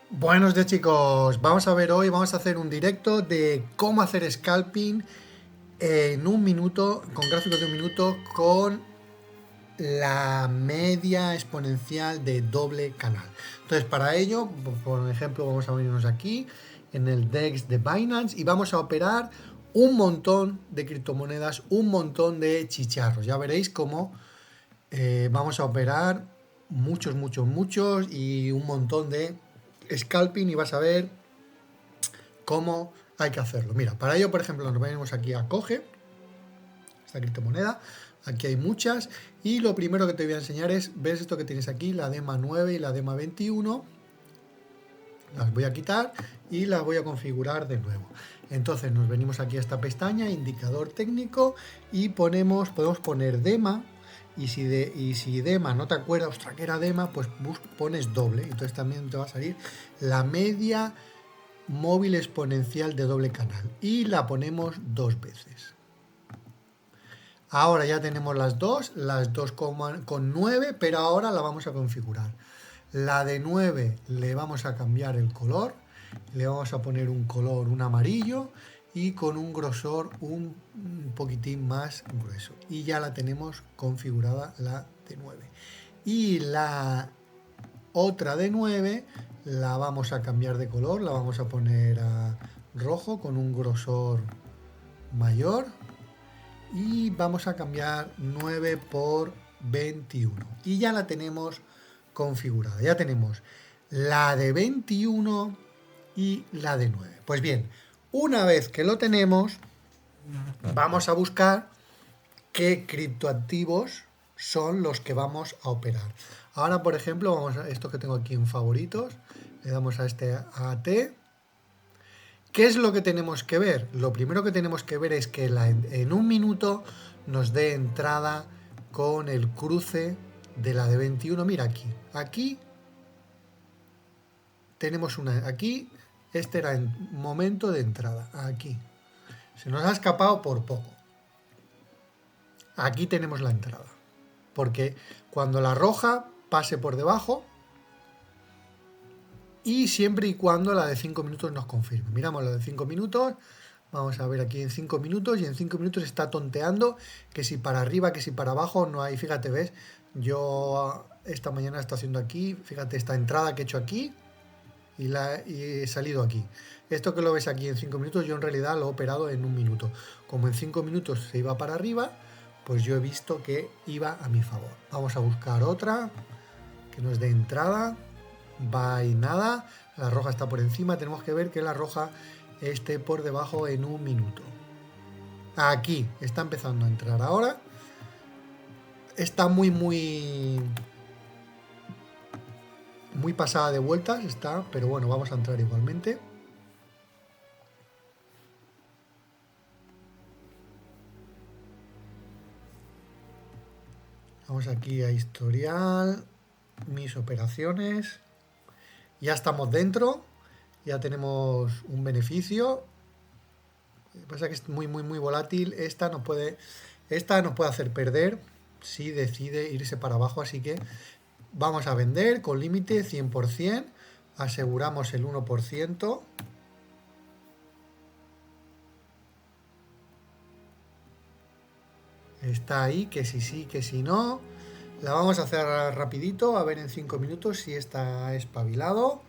Buenos días chicos, vamos a hacer un directo de cómo hacer scalping en un minuto, con gráficos de un minuto, con la media exponencial de doble canal. Entonces para ello, por ejemplo, vamos a venirnos aquí en el DEX de Binance y vamos a operar un montón de criptomonedas, un montón de chicharros. Ya veréis cómo vamos a operar muchos y un montón de scalping y vas a ver cómo hay que hacerlo. Mira, para ello, por ejemplo, nos venimos aquí a Coge, esta criptomoneda. Aquí hay muchas. Y lo primero que te voy a enseñar es, ¿ves esto que tienes aquí? La DEMA 9 y la DEMA 21. Las voy a quitar y las voy a configurar de nuevo. Entonces nos venimos aquí a esta pestaña, indicador técnico, y podemos poner DEMA. Y si DEMA no te acuerdas, ostras, que era DEMA, pues pones doble. Entonces también te va a salir la media móvil exponencial de doble canal. Y la ponemos dos veces. Ahora ya tenemos las dos con 9, pero ahora la vamos a configurar. La de 9 le vamos a cambiar el color, le vamos a poner un color, un amarillo, y con un grosor un poquitín más grueso. Y ya la tenemos configurada la de 9. Y la otra de 9 la vamos a cambiar de color, la vamos a poner a rojo con un grosor mayor. Y vamos a cambiar 9 por 21. Y ya la tenemos configurada. Ya tenemos la de 21 y la de 9. Pues bien, una vez que lo tenemos, vamos a buscar qué criptoactivos son los que vamos a operar. Ahora, por ejemplo, vamos a esto que tengo aquí en favoritos. Le damos a este AT. ¿Qué es lo que tenemos que ver? Lo primero que tenemos que ver es que en un minuto nos dé entrada con el cruce de la de 21. Mira aquí. Aquí tenemos una. Aquí este era el momento de entrada. Aquí. Se nos ha escapado por poco. Aquí tenemos la entrada. Porque cuando la roja pase por debajo, y siempre y cuando la de 5 minutos nos confirme. Miramos la de 5 minutos, vamos a ver aquí en 5 minutos, y en 5 minutos está tonteando que si para arriba, que si para abajo, no hay, fíjate, ¿ves? Yo esta mañana estoy haciendo aquí, fíjate esta entrada que he hecho aquí y he salido aquí. Esto que lo ves aquí en 5 minutos, yo en realidad lo he operado en un minuto. Como en 5 minutos se iba para arriba, pues yo he visto que iba a mi favor. Vamos a buscar otra que nos dé entrada. Va y nada, la roja está por encima, tenemos que ver que la roja esté por debajo en un minuto. Aquí está empezando a entrar ahora. Está muy pasada de vueltas, está, pero bueno, vamos a entrar igualmente. Vamos aquí a historial, mis operaciones. Ya estamos dentro, ya tenemos un beneficio. Lo que pasa es que es muy volátil. Esta nos puede hacer perder si decide irse para abajo, así que vamos a vender con límite 100%, aseguramos el 1%. Está ahí, que si sí, que si no. La vamos a hacer rapidito, a ver en 5 minutos si está espabilado.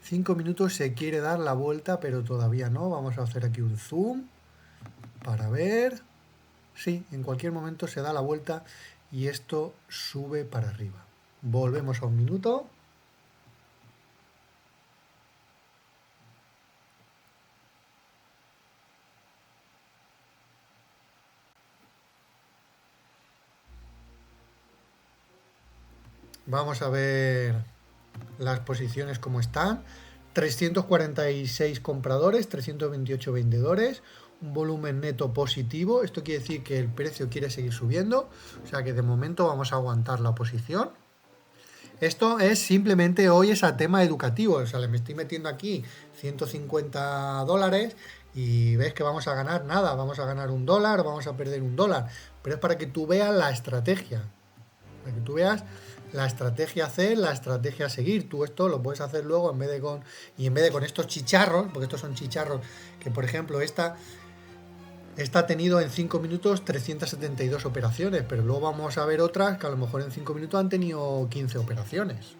5 minutos se quiere dar la vuelta, pero todavía no. Vamos a hacer aquí un zoom para ver. Sí, en cualquier momento se da la vuelta y esto sube para arriba. Volvemos a un minuto. Vamos a ver las posiciones como están. 346 compradores, 328 vendedores, un volumen neto positivo. Esto quiere decir que el precio quiere seguir subiendo, o sea que de momento vamos a aguantar la posición. Esto es simplemente hoy es a tema educativo, o sea, le me estoy metiendo aquí 150 dólares y ves que vamos a ganar nada, vamos a ganar $1, vamos a perder $1, pero es para que tú veas la estrategia, para que tú veas la estrategia a hacer, la estrategia a seguir. Tú esto lo puedes hacer luego en vez de con estos chicharros, porque estos son chicharros que, por ejemplo, esta ha tenido en 5 minutos 372 operaciones, pero luego vamos a ver otras que a lo mejor en 5 minutos han tenido 15 operaciones.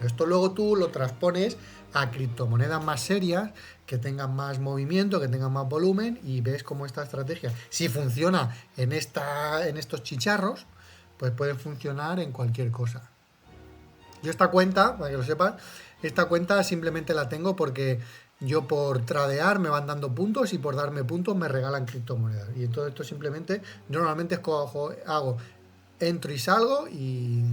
Esto luego tú lo transpones a criptomonedas más serias, que tengan más movimiento, que tengan más volumen, y ves cómo esta estrategia, si funciona en estos chicharros, pues puede funcionar en cualquier cosa. Yo esta cuenta, para que lo sepas, esta cuenta simplemente la tengo porque yo por tradear me van dando puntos y por darme puntos me regalan criptomonedas. Y entonces esto simplemente, yo normalmente entro y salgo y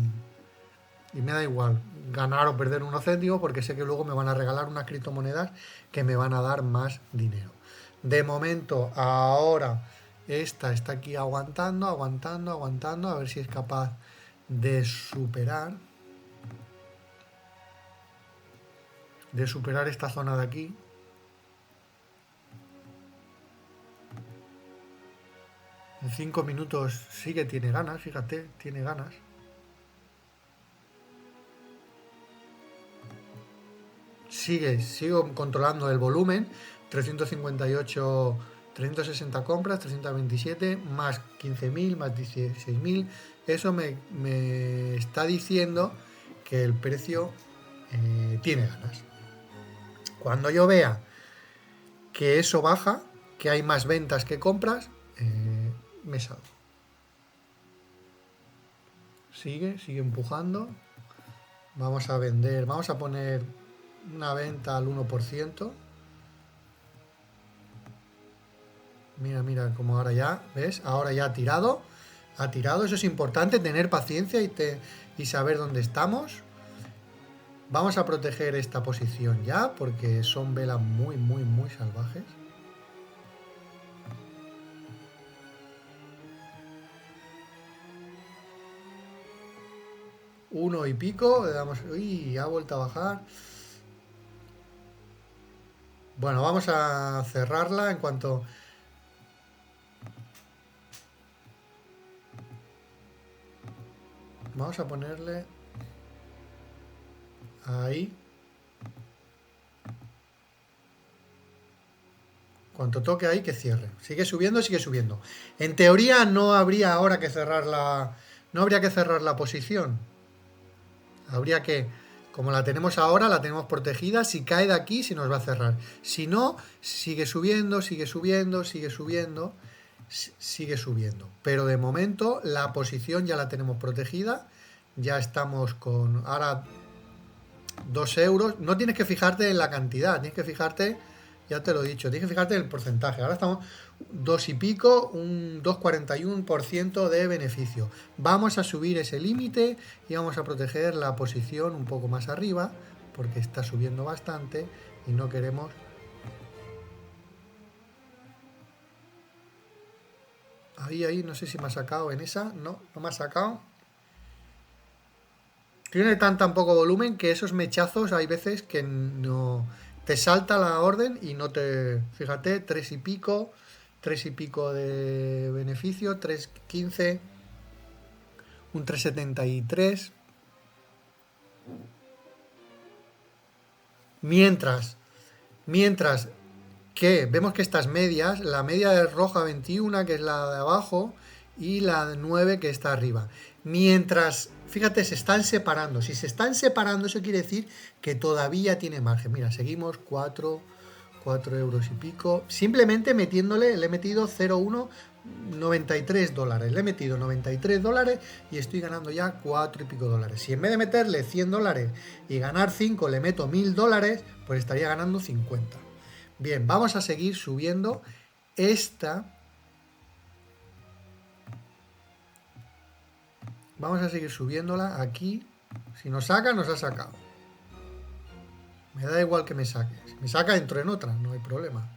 me da igual ganar o perder unos céntimos porque sé que luego me van a regalar unas criptomonedas que me van a dar más dinero. De momento, ahora esta está aquí aguantando, a ver si es capaz de superar esta zona de aquí. En 5 minutos sí que tiene ganas, fíjate, tiene ganas. Sigo controlando el volumen, 358, 360 compras, 327, más 15.000, más 16.000. Eso me está diciendo que el precio tiene ganas. Cuando yo vea que eso baja, que hay más ventas que compras, me salgo. Sigue empujando. Vamos a vender, vamos a poner una venta al 1%. Mira, como ahora ya, ¿ves? Ahora ya ha tirado, eso es importante, tener paciencia y saber dónde estamos. Vamos a proteger esta posición ya, porque son velas muy, muy, muy salvajes. Uno y pico, le damos, uy, ha vuelto a bajar. Bueno, vamos a cerrarla en cuanto... Vamos a ponerle... Ahí. Cuanto toque ahí, que cierre. Sigue subiendo, sigue subiendo. En teoría no habría ahora que cerrar la... No habría que cerrar la posición. Habría que... Como la tenemos ahora, la tenemos protegida. Si cae de aquí, se nos va a cerrar. Si no, sigue subiendo, sigue subiendo, sigue subiendo, sigue subiendo. Pero de momento la posición ya la tenemos protegida. Ya estamos con... Ahora 2 euros. No tienes que fijarte en la cantidad, tienes que fijarte, ya te lo he dicho, tienes que fijarte en el porcentaje. Ahora estamos 2 y pico, un 2,41% de beneficio. Vamos a subir ese límite y vamos a proteger la posición un poco más arriba, porque está subiendo bastante y no queremos... Ahí, no sé si me ha sacado en esa. No me ha sacado. Tiene tan poco volumen que esos mechazos hay veces que no te salta la orden y no te... Fíjate, 3 y pico de beneficio, 3,15, un 3,73. Mientras que vemos que estas medias, la media de roja 21, que es la de abajo, y la de 9, que está arriba. Mientras, fíjate, se están separando. Si se están separando, eso quiere decir que todavía tiene margen. Mira, seguimos 4 euros y pico. Simplemente metiéndole, le he metido 0,193 dólares. Le he metido 93 dólares y estoy ganando ya 4 y pico dólares. Si en vez de meterle 100 dólares y ganar 5, le meto 1000 dólares, pues estaría ganando 50. Bien, vamos a seguir subiendo esta. Vamos a seguir subiéndola aquí. Si nos saca, nos ha sacado. Me da igual que me saque. Si me saca, entro en otra, no hay problema.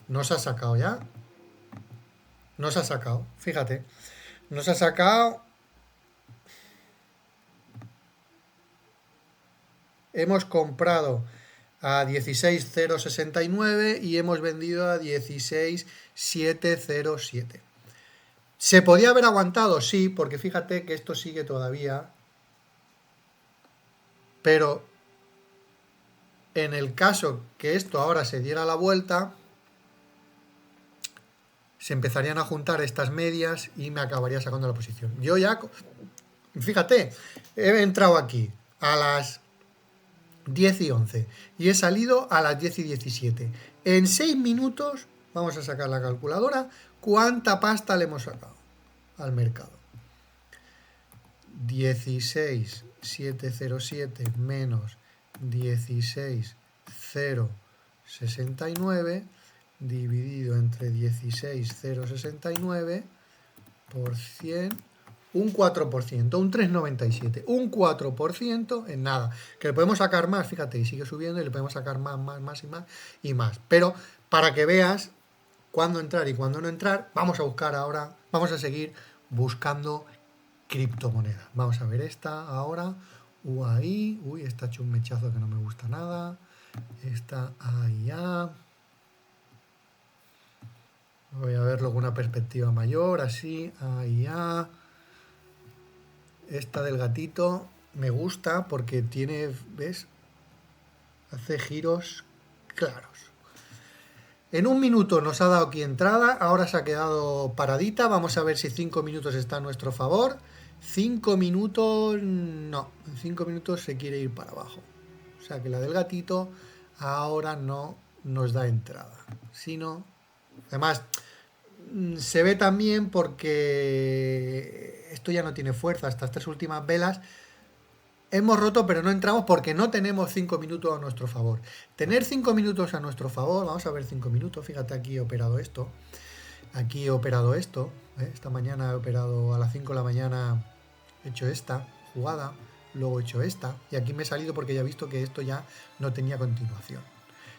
Nos ha sacado ya. Nos ha sacado, fíjate. Nos ha sacado. Hemos comprado a 16.069 y hemos vendido a 16.707. ¿Se podía haber aguantado? Sí, porque fíjate que esto sigue todavía. Pero en el caso que esto ahora se diera la vuelta, se empezarían a juntar estas medias y me acabaría sacando la posición. Yo ya, fíjate, he entrado aquí a las 10:11 y he salido a las 10:17. En 6 minutos, vamos a sacar la calculadora, ¿cuánta pasta le hemos sacado al mercado? 16.707 menos 16.069 dividido entre 16.069 por 100, un 4%, un 3,97, un 4% en nada. Que le podemos sacar más, fíjate, y sigue subiendo y le podemos sacar más y más y más. Pero para que veas cuándo entrar y cuándo no entrar, vamos a buscar ahora, vamos a seguir buscando criptomonedas. Vamos a ver esta ahora. UAI, uy, está hecho un mechazo que no me gusta nada. Esta AIA. Voy a verlo con una perspectiva mayor, así, AIA. Esta del gatito me gusta porque tiene, ¿ves? Hace giros claros. En un minuto nos ha dado aquí entrada, ahora se ha quedado paradita. Vamos a ver si 5 minutos está a nuestro favor. 5 minutos, no, en 5 minutos se quiere ir para abajo. O sea que la del gatito ahora no nos da entrada. Sino, además, se ve también porque esto ya no tiene fuerza. Estas 3 últimas velas hemos roto, pero no entramos porque no tenemos 5 minutos a nuestro favor. Tener 5 minutos a nuestro favor, vamos a ver 5 minutos. Fíjate, aquí he operado esto. Aquí he operado esto. Esta mañana he operado a las 5 de la mañana, he hecho esta jugada, luego he hecho esta, y aquí me he salido porque ya he visto que esto ya no tenía continuación.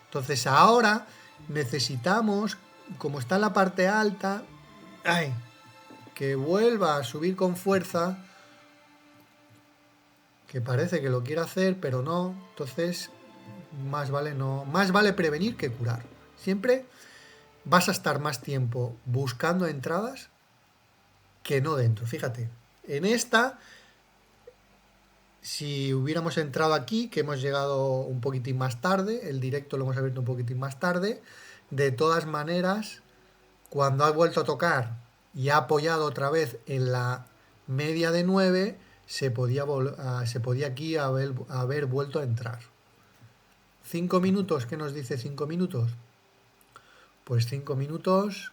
Entonces ahora necesitamos, como está en la parte alta, que vuelva a subir con fuerza, que parece que lo quiere hacer, pero no. Entonces más vale prevenir que curar. Siempre vas a estar más tiempo buscando entradas que no dentro. Fíjate, en esta, si hubiéramos entrado aquí, que hemos llegado un poquitín más tarde, el directo lo hemos abierto un poquitín más tarde, de todas maneras, cuando ha vuelto a tocar y ha apoyado otra vez en la media de 9, se podía aquí haber vuelto a entrar. 5 minutos, ¿qué nos dice 5 minutos? Pues 5 minutos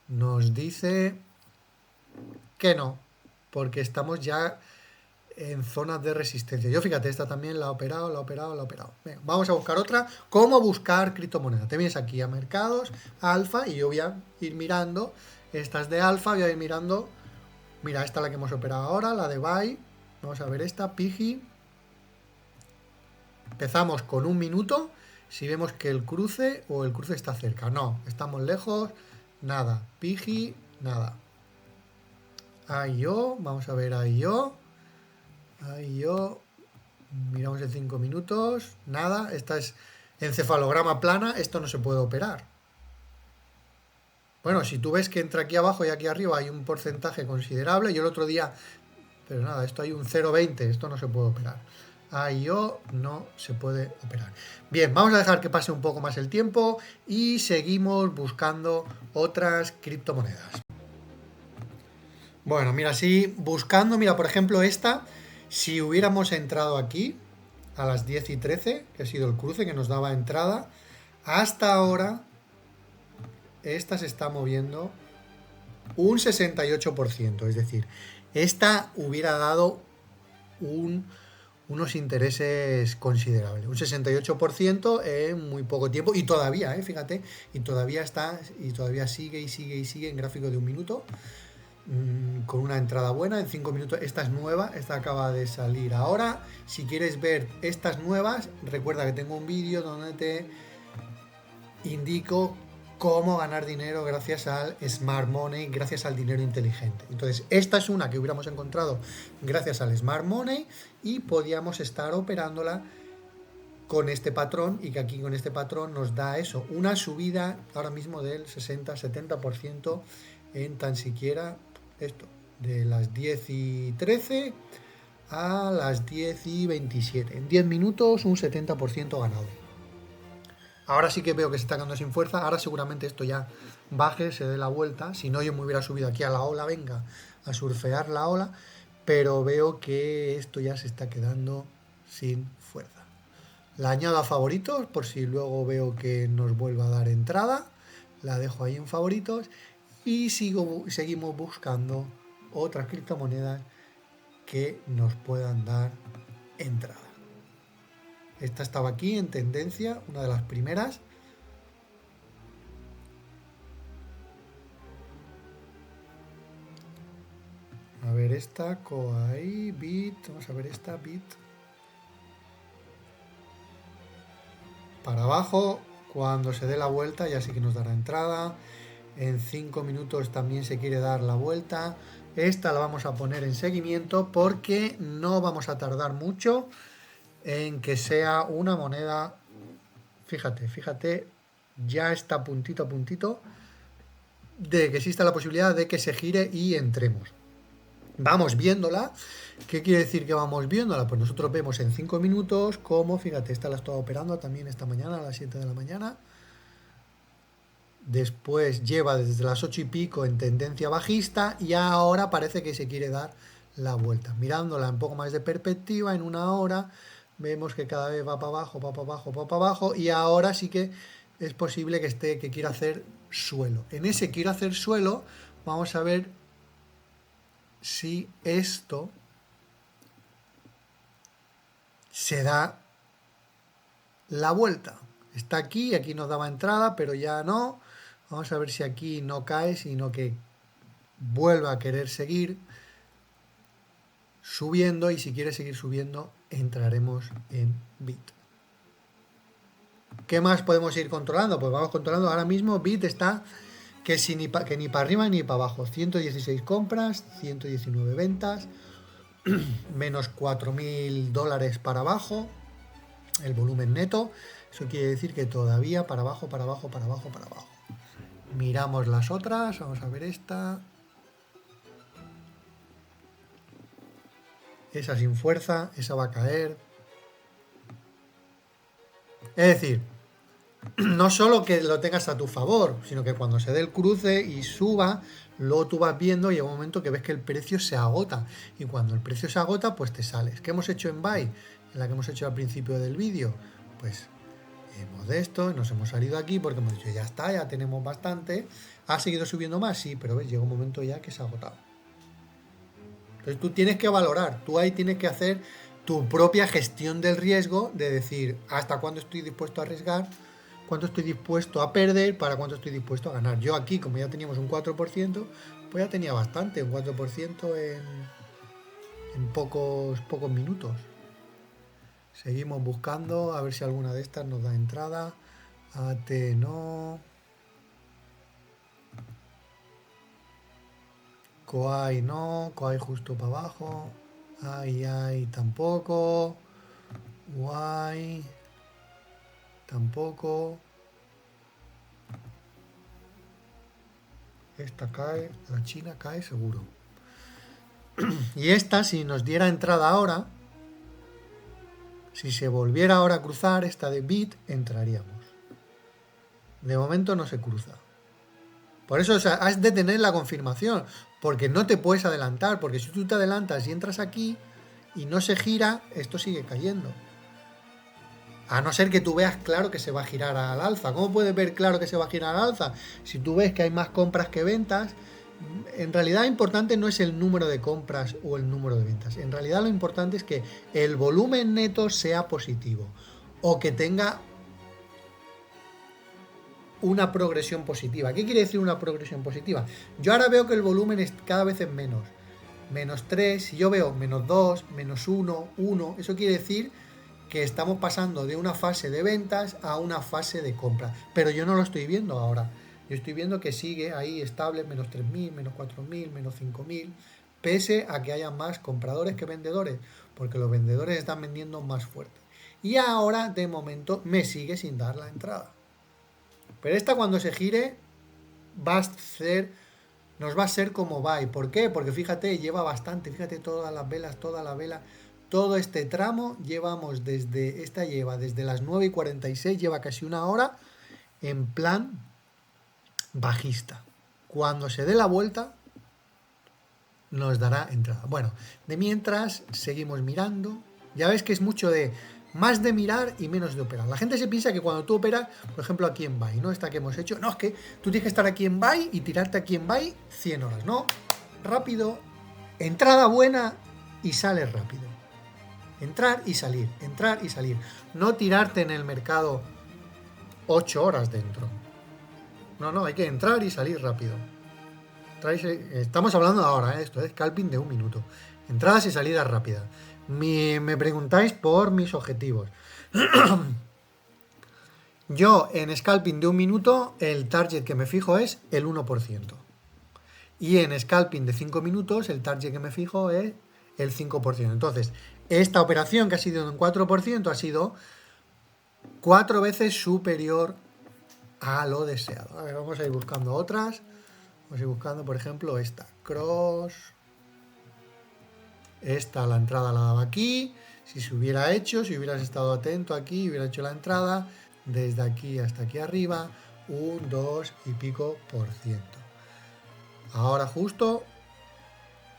nos dice que no, porque estamos ya en zonas de resistencia. Yo fíjate, esta también la he operado. Venga, vamos a buscar otra. ¿Cómo buscar criptomonedas? Te vienes aquí a mercados, alfa, y yo voy a ir mirando. Estas de alfa, voy a ir mirando. Mira, esta es la que hemos operado ahora, la de buy. Vamos a ver esta, Pigi. Empezamos con 1 minuto. Si vemos que el cruce está cerca. No, estamos lejos. Nada. Pigi, nada. IO, vamos a ver IO. Miramos en 5 minutos. Nada, esta es encefalograma plana. Esto no se puede operar. Bueno, si tú ves que entre aquí abajo y aquí arriba hay un porcentaje considerable. Yo el otro día, pero nada, esto hay un 0,20. Esto no se puede operar. IO no se puede operar. Bien, vamos a dejar que pase un poco más el tiempo y seguimos buscando otras criptomonedas. Bueno, mira, así buscando, mira, por ejemplo esta, si hubiéramos entrado aquí a las 10:13, que ha sido el cruce que nos daba entrada, hasta ahora esta se está moviendo un 68%, es decir, esta hubiera dado unos intereses considerables, un 68% en muy poco tiempo, y todavía, fíjate, y todavía sigue en gráfico de 1 minuto, con una entrada buena en 5 minutos. Esta es nueva, esta acaba de salir ahora. Si quieres ver estas nuevas, recuerda que tengo un vídeo donde te indico cómo ganar dinero gracias al Smart Money, gracias al dinero inteligente. Entonces, esta es una que hubiéramos encontrado gracias al Smart Money y podíamos estar operándola con este patrón y que aquí con este patrón nos da eso, una subida ahora mismo del 60-70% en tan siquiera esto, de las 10:13 a las 10:27. En 10 minutos un 70% ganado. Ahora sí que veo que se está quedando sin fuerza. Ahora seguramente esto ya baje, se dé la vuelta. Si no, yo me hubiera subido aquí a la ola, venga, a surfear la ola. Pero veo que esto ya se está quedando sin fuerza. La añado a favoritos por si luego veo que nos vuelva a dar entrada. La dejo ahí en favoritos. Y seguimos buscando otras criptomonedas que nos puedan dar entrada. Esta estaba aquí en tendencia, una de las primeras. A ver esta, Koai, Bit, vamos a ver esta, Bit. Para abajo, cuando se dé la vuelta ya sí que nos dará entrada. En 5 minutos también se quiere dar la vuelta. Esta la vamos a poner en seguimiento porque no vamos a tardar mucho en que sea una moneda. Fíjate, ya está puntito a puntito de que exista la posibilidad de que se gire y entremos. Vamos viéndola. ¿Qué quiere decir que vamos viéndola? Pues nosotros vemos en 5 minutos cómo, fíjate, esta la estaba operando también esta mañana a las 7 de la mañana. Después lleva desde las 8 y pico en tendencia bajista y ahora parece que se quiere dar la vuelta. Mirándola un poco más de perspectiva, en una hora vemos que cada vez va para abajo, va para abajo, va para abajo y ahora sí que es posible que quiera hacer suelo. En ese quiero hacer suelo vamos a ver si esto se da la vuelta. Está aquí, aquí nos daba entrada, pero ya no. Vamos a ver si aquí no cae, sino que vuelva a querer seguir subiendo y si quiere seguir subiendo entraremos en Bit. ¿Qué más podemos ir controlando? Pues vamos controlando ahora mismo. Bit está que ni para arriba ni para abajo. 116 compras, 119 ventas, menos $4.000 para abajo el volumen neto. Eso quiere decir que todavía para abajo, para abajo, para abajo, para abajo. Miramos las otras, vamos a ver esta. Esa sin fuerza, esa va a caer. Es decir, no solo que lo tengas a tu favor, sino que cuando se dé el cruce y suba, luego tú vas viendo y llega un momento que ves que el precio se agota. Y cuando el precio se agota, pues te sales. ¿Qué hemos hecho en Buy? En la que hemos hecho al principio del vídeo. Pues hemos de esto y nos hemos salido aquí porque hemos dicho, ya está, ya tenemos bastante. ¿Ha seguido subiendo más? Sí, pero ves, llega un momento ya que se ha agotado. Entonces tú tienes que valorar, tú ahí tienes que hacer tu propia gestión del riesgo de decir hasta cuándo estoy dispuesto a arriesgar, cuánto estoy dispuesto a perder, para cuánto estoy dispuesto a ganar. Yo aquí, como ya teníamos un 4%, pues ya tenía bastante, un 4% en pocos minutos. Seguimos buscando a ver si alguna de estas nos da entrada. AT no. Koai no, Koai justo para abajo. Ai tampoco. Guay tampoco. Esta cae, la China cae seguro. Y esta, si nos diera entrada ahora, si se volviera ahora a cruzar, esta de Bit, entraríamos. De momento no se cruza. Por eso, o sea, has de tener la confirmación, porque no te puedes adelantar, porque si tú te adelantas y entras aquí y no se gira, esto sigue cayendo. A no ser que tú veas claro que se va a girar al alza. ¿Cómo puedes ver claro que se va a girar al alza? Si tú ves que hay más compras que ventas, en realidad lo importante no es el número de compras o el número de ventas. En realidad lo importante es que el volumen neto sea positivo o que tenga una progresión positiva. ¿Qué quiere decir una progresión positiva? Yo ahora veo que el volumen es cada vez es menos. Menos 3, si yo veo menos 2, menos 1, 1, eso quiere decir que estamos pasando de una fase de ventas a una fase de compra. Pero yo no lo estoy viendo ahora. Yo estoy viendo que sigue ahí estable, menos 3.000, menos 4.000, menos 5.000, pese a que haya más compradores que vendedores, porque los vendedores están vendiendo más fuerte. Y ahora, de momento, me sigue sin dar la entrada. Pero esta cuando se gire va a ser, nos va a ser como buy. ¿Por qué? Porque fíjate, lleva bastante. Fíjate todas las velas, toda la vela. Todo este tramo llevamos desde, esta lleva desde las 9:46, lleva casi una hora en plan bajista. Cuando se dé la vuelta, nos dará entrada. Bueno, de mientras seguimos mirando. Ya ves que es mucho de más de mirar y menos de operar. La gente se piensa que cuando tú operas, por ejemplo aquí en buy, ¿no? Esta que hemos hecho, no, es que tú tienes que estar aquí en buy y tirarte aquí en buy 100 horas, ¿no? Rápido, entrada buena y sales rápido. Entrar y salir, entrar y salir. No tirarte en el mercado 8 horas dentro. No, hay que entrar y salir rápido. Estamos hablando ahora, esto es scalping de 1 minuto. Entradas y salidas rápidas. Me preguntáis por mis objetivos. Yo en scalping de 1 minuto el target que me fijo es el 1%. Y en scalping de 5 minutos el target que me fijo es el 5%. Entonces, esta operación que ha sido en 4% ha sido 4 veces superior a lo deseado. A ver, vamos a ir buscando otras. Vamos a ir buscando, por ejemplo, esta. Cross. Esta, la entrada la daba aquí. Si se hubiera hecho, si hubieras estado atento aquí, hubiera hecho la entrada desde aquí hasta aquí arriba, un 2 y pico por ciento. Ahora justo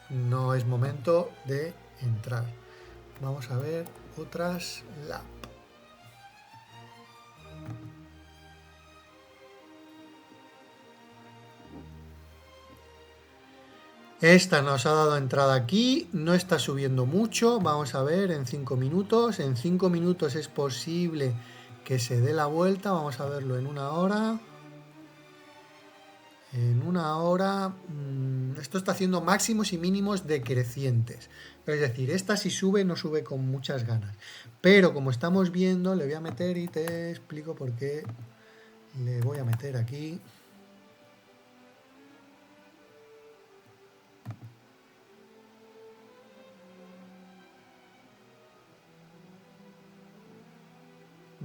no es momento de entrar. Vamos a ver otras lap. Esta nos ha dado entrada aquí, no está subiendo mucho, vamos a ver en 5 minutos, en 5 minutos es posible que se dé la vuelta, vamos a verlo en 1 hora. En 1 hora, esto está haciendo máximos y mínimos decrecientes, es decir, esta si sube no sube con muchas ganas, pero como estamos viendo, le voy a meter y te explico por qué le voy a meter aquí.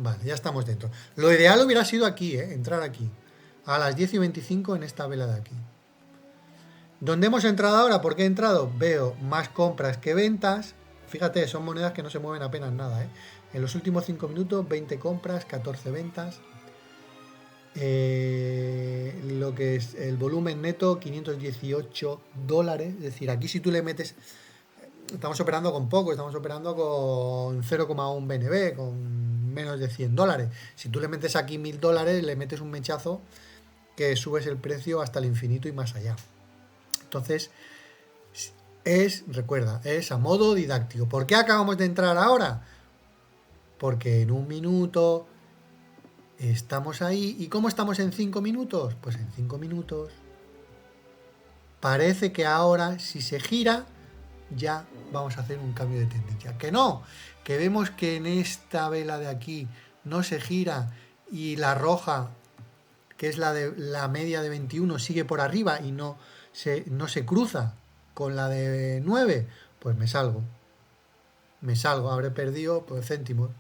Vale, ya estamos dentro. Lo ideal hubiera sido aquí, entrar aquí. A las 10:25 en esta vela de aquí. ¿Dónde hemos entrado ahora? ¿Por qué he entrado? Veo más compras que ventas. Fíjate, son monedas que no se mueven apenas nada. En los últimos 5 minutos, 20 compras, 14 ventas. Lo que es el volumen neto, $518. Es decir, aquí si tú le metes... Estamos operando con poco, estamos operando con 0,1 BNB, con menos de $100. Si tú le metes aquí $1000, le metes un mechazo que subes el precio hasta el infinito y más allá. Entonces, recuerda, es a modo didáctico. ¿Por qué acabamos de entrar ahora? Porque en 1 minuto estamos ahí. ¿Y cómo estamos en 5 minutos? Pues en 5 minutos parece que ahora, si se gira, ya vamos a hacer un cambio de tendencia. Que no, que vemos que en esta vela de aquí no se gira y la roja, que es la media de 21, sigue por arriba y no se cruza con la de 9, pues me salgo, habré perdido pues céntimos.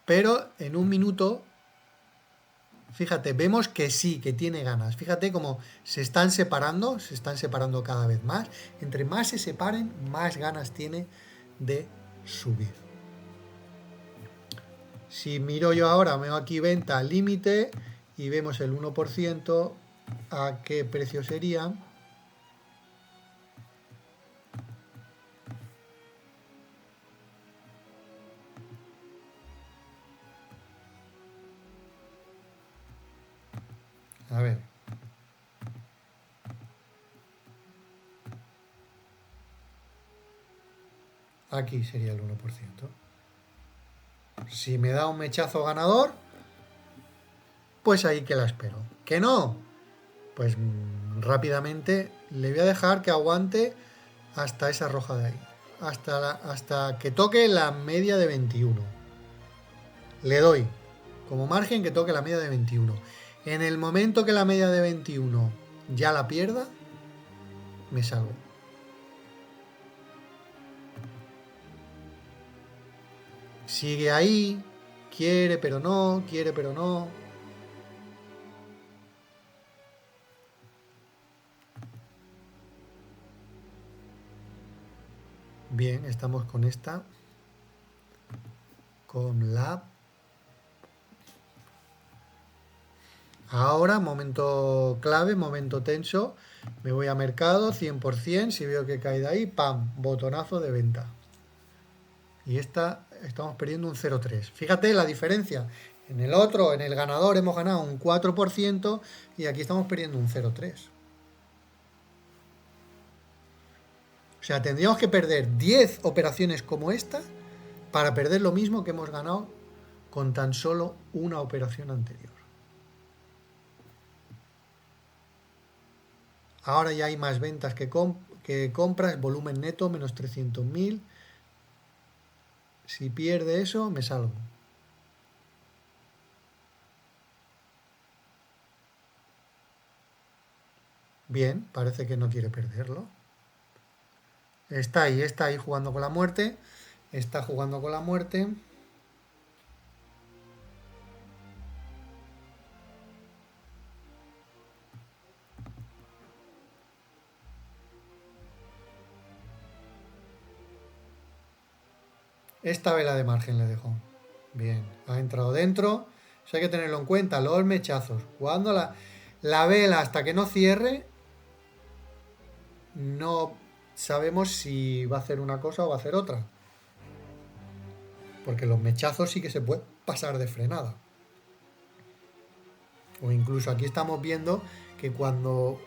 Pero en 1 minuto, fíjate, vemos que sí, que tiene ganas. Fíjate cómo se están separando cada vez más. Entre más se separen, más ganas tiene de subir. Si miro yo ahora, veo aquí venta al límite y vemos el 1%, ¿a qué precio sería? A ver. Aquí sería el 1%. Si me da un mechazo ganador, pues ahí que la espero. ¿Que no? Pues rápidamente le voy a dejar que aguante hasta esa roja de ahí. Hasta que toque la media de 21. Le doy como margen que toque la media de 21. En el momento que la media de 21 ya la pierda, me salgo. Sigue ahí. Quiere pero no, quiere pero no. Bien, estamos con esta. Con la... Ahora, momento clave, momento tenso. Me voy a mercado, 100%. Si veo que cae de ahí, ¡pam! Botonazo de venta. Y esta estamos perdiendo un 0,3. Fíjate la diferencia. En el otro, en el ganador, hemos ganado un 4% y aquí estamos perdiendo un 0,3. O sea, tendríamos que perder 10 operaciones como esta para perder lo mismo que hemos ganado con tan solo una operación anterior. Ahora ya hay más ventas que compras, volumen neto menos 300.000. Si pierde eso, me salgo. Bien, parece que no quiere perderlo. Está ahí jugando con la muerte. Está jugando con la muerte. Esta vela de margen le dejo. Bien, ha entrado dentro. Eso hay que tenerlo en cuenta, los mechazos. Cuando la vela hasta que no cierre, no sabemos si va a hacer una cosa o va a hacer otra. Porque los mechazos sí que se puede pasar de frenada. O incluso aquí estamos viendo que cuando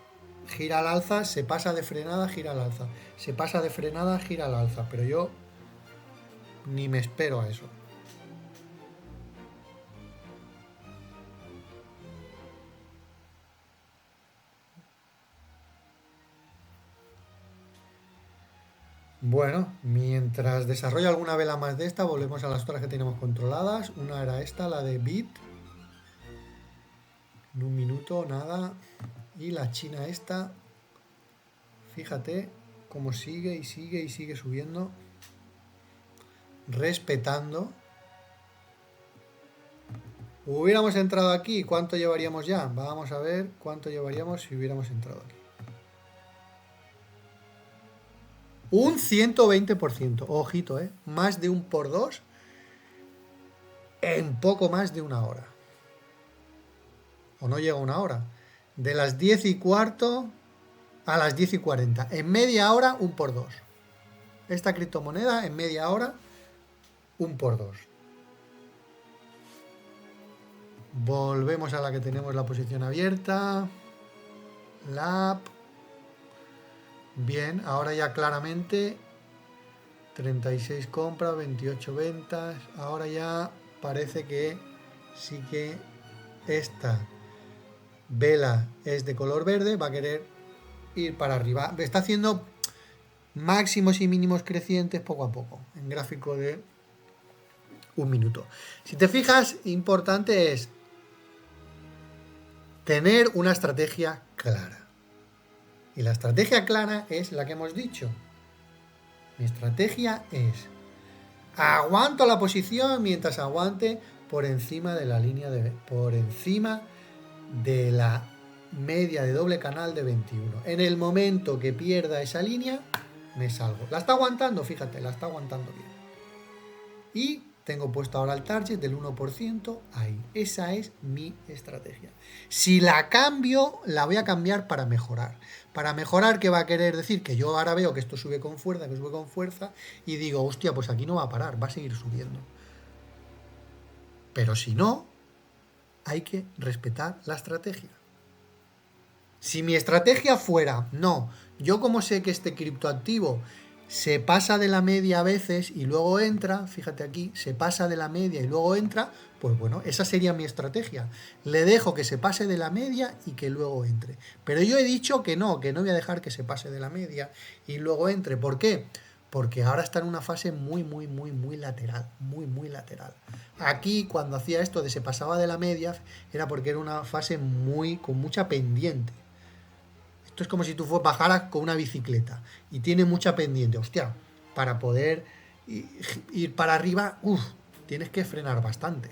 gira al alza, se pasa de frenada, gira al alza. Se pasa de frenada, gira al alza. Pero yo ni me espero a eso. Bueno, mientras desarrolla alguna vela más de esta, volvemos a las otras que tenemos controladas. Una era esta, la de Bit. En un minuto, nada. Y la china esta. Fíjate cómo sigue y sigue y sigue subiendo. Respetando. Hubiéramos entrado aquí, ¿cuánto llevaríamos ya? Vamos a ver cuánto llevaríamos si hubiéramos entrado aquí. Un 120%. Ojito, más de un por dos en poco más de una hora. O no llega una hora. De las 10:15 a las 10:40. En media hora, un por dos. Esta criptomoneda en media hora, un por dos. Volvemos a la que tenemos la posición abierta. La app. Bien, ahora ya claramente 36 compras, 28 ventas. Ahora ya parece que sí que esta vela es de color verde, va a querer ir para arriba. Está haciendo máximos y mínimos crecientes poco a poco, en gráfico de un minuto. Si te fijas, importante es tener una estrategia clara. Y la estrategia clara es la que hemos dicho. Mi estrategia es: aguanto la posición mientras aguante por encima de la línea por encima de la media de doble canal de 21. En el momento que pierda esa línea, me salgo. La está aguantando, fíjate, la está aguantando bien. Y tengo puesto ahora el target del 1% ahí. Esa es mi estrategia. Si la cambio, la voy a cambiar para mejorar. Para mejorar, ¿qué va a querer decir? Que yo ahora veo que esto sube con fuerza, y digo, hostia, pues aquí no va a parar, va a seguir subiendo. Pero si no, hay que respetar la estrategia. Si mi estrategia fuera, no, yo como sé que este criptoactivo se pasa de la media a veces y luego entra, fíjate aquí, se pasa de la media y luego entra, pues bueno, esa sería mi estrategia. Le dejo que se pase de la media y que luego entre. Pero yo he dicho que no voy a dejar que se pase de la media y luego entre. ¿Por qué? Porque ahora está en una fase muy lateral, muy lateral. Aquí, cuando hacía esto de se pasaba de la media, era porque era una fase con mucha pendiente. Esto es como si tú bajaras con una bicicleta y tiene mucha pendiente. Hostia, para poder ir para arriba, tienes que frenar bastante.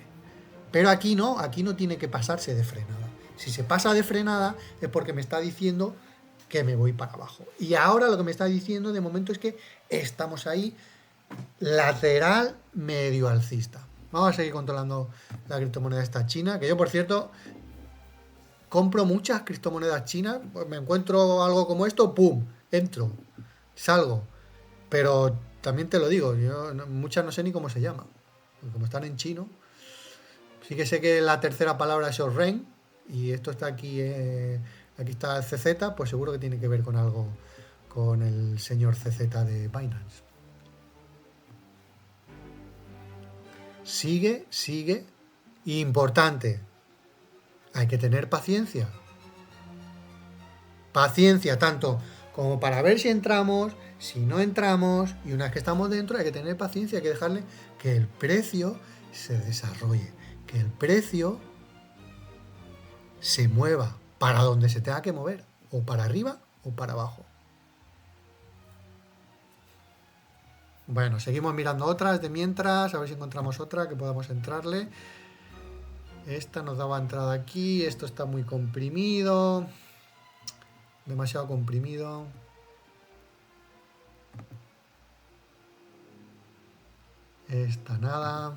Pero aquí no tiene que pasarse de frenada. Si se pasa de frenada es porque me está diciendo que me voy para abajo. Y ahora lo que me está diciendo de momento es que estamos ahí, lateral medio alcista. Vamos a seguir controlando la criptomoneda esta china, que yo, por cierto, compro muchas criptomonedas chinas, pues me encuentro algo como esto, ¡pum! Entro, salgo. Pero también te lo digo, yo muchas no sé ni cómo se llaman. Como están en chino. Sí que sé que la tercera palabra es Orren, y esto está aquí, aquí está el CZ, pues seguro que tiene que ver con algo, con el señor CZ de Binance. Sigue, sigue. Importante, hay que tener paciencia. Paciencia, tanto como para ver si entramos, si no entramos, y una vez que estamos dentro hay que tener paciencia, hay que dejarle que el precio se desarrolle, que el precio se mueva para donde se tenga que mover, o para arriba o para abajo. Bueno, seguimos mirando otras de mientras, a ver si encontramos otra que podamos entrarle. Esta nos daba entrada aquí, esto está muy comprimido, demasiado comprimido. Esta nada.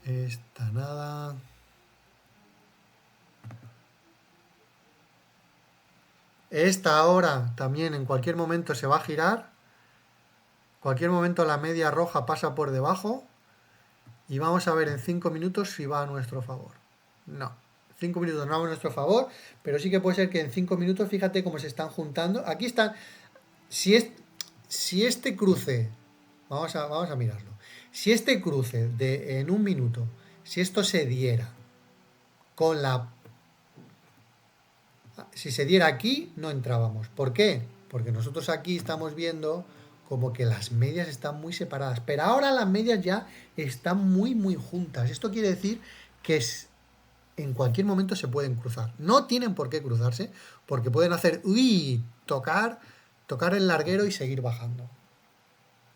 Esta nada. Esta ahora también en cualquier momento se va a girar. Cualquier momento la media roja pasa por debajo. Y vamos a ver en 5 minutos si va a nuestro favor. No. 5 minutos no va a nuestro favor. Pero sí que puede ser que en 5 minutos, fíjate cómo se están juntando. Aquí están. Si este cruce. Vamos a mirarlo. Si este cruce de en un minuto. Si esto se diera con la... Si se diera aquí, no entrábamos. ¿Por qué? Porque nosotros aquí estamos viendo como que las medias están muy separadas. Pero ahora las medias ya están muy, muy juntas. Esto quiere decir que en cualquier momento se pueden cruzar. No tienen por qué cruzarse, porque pueden hacer, tocar el larguero y seguir bajando.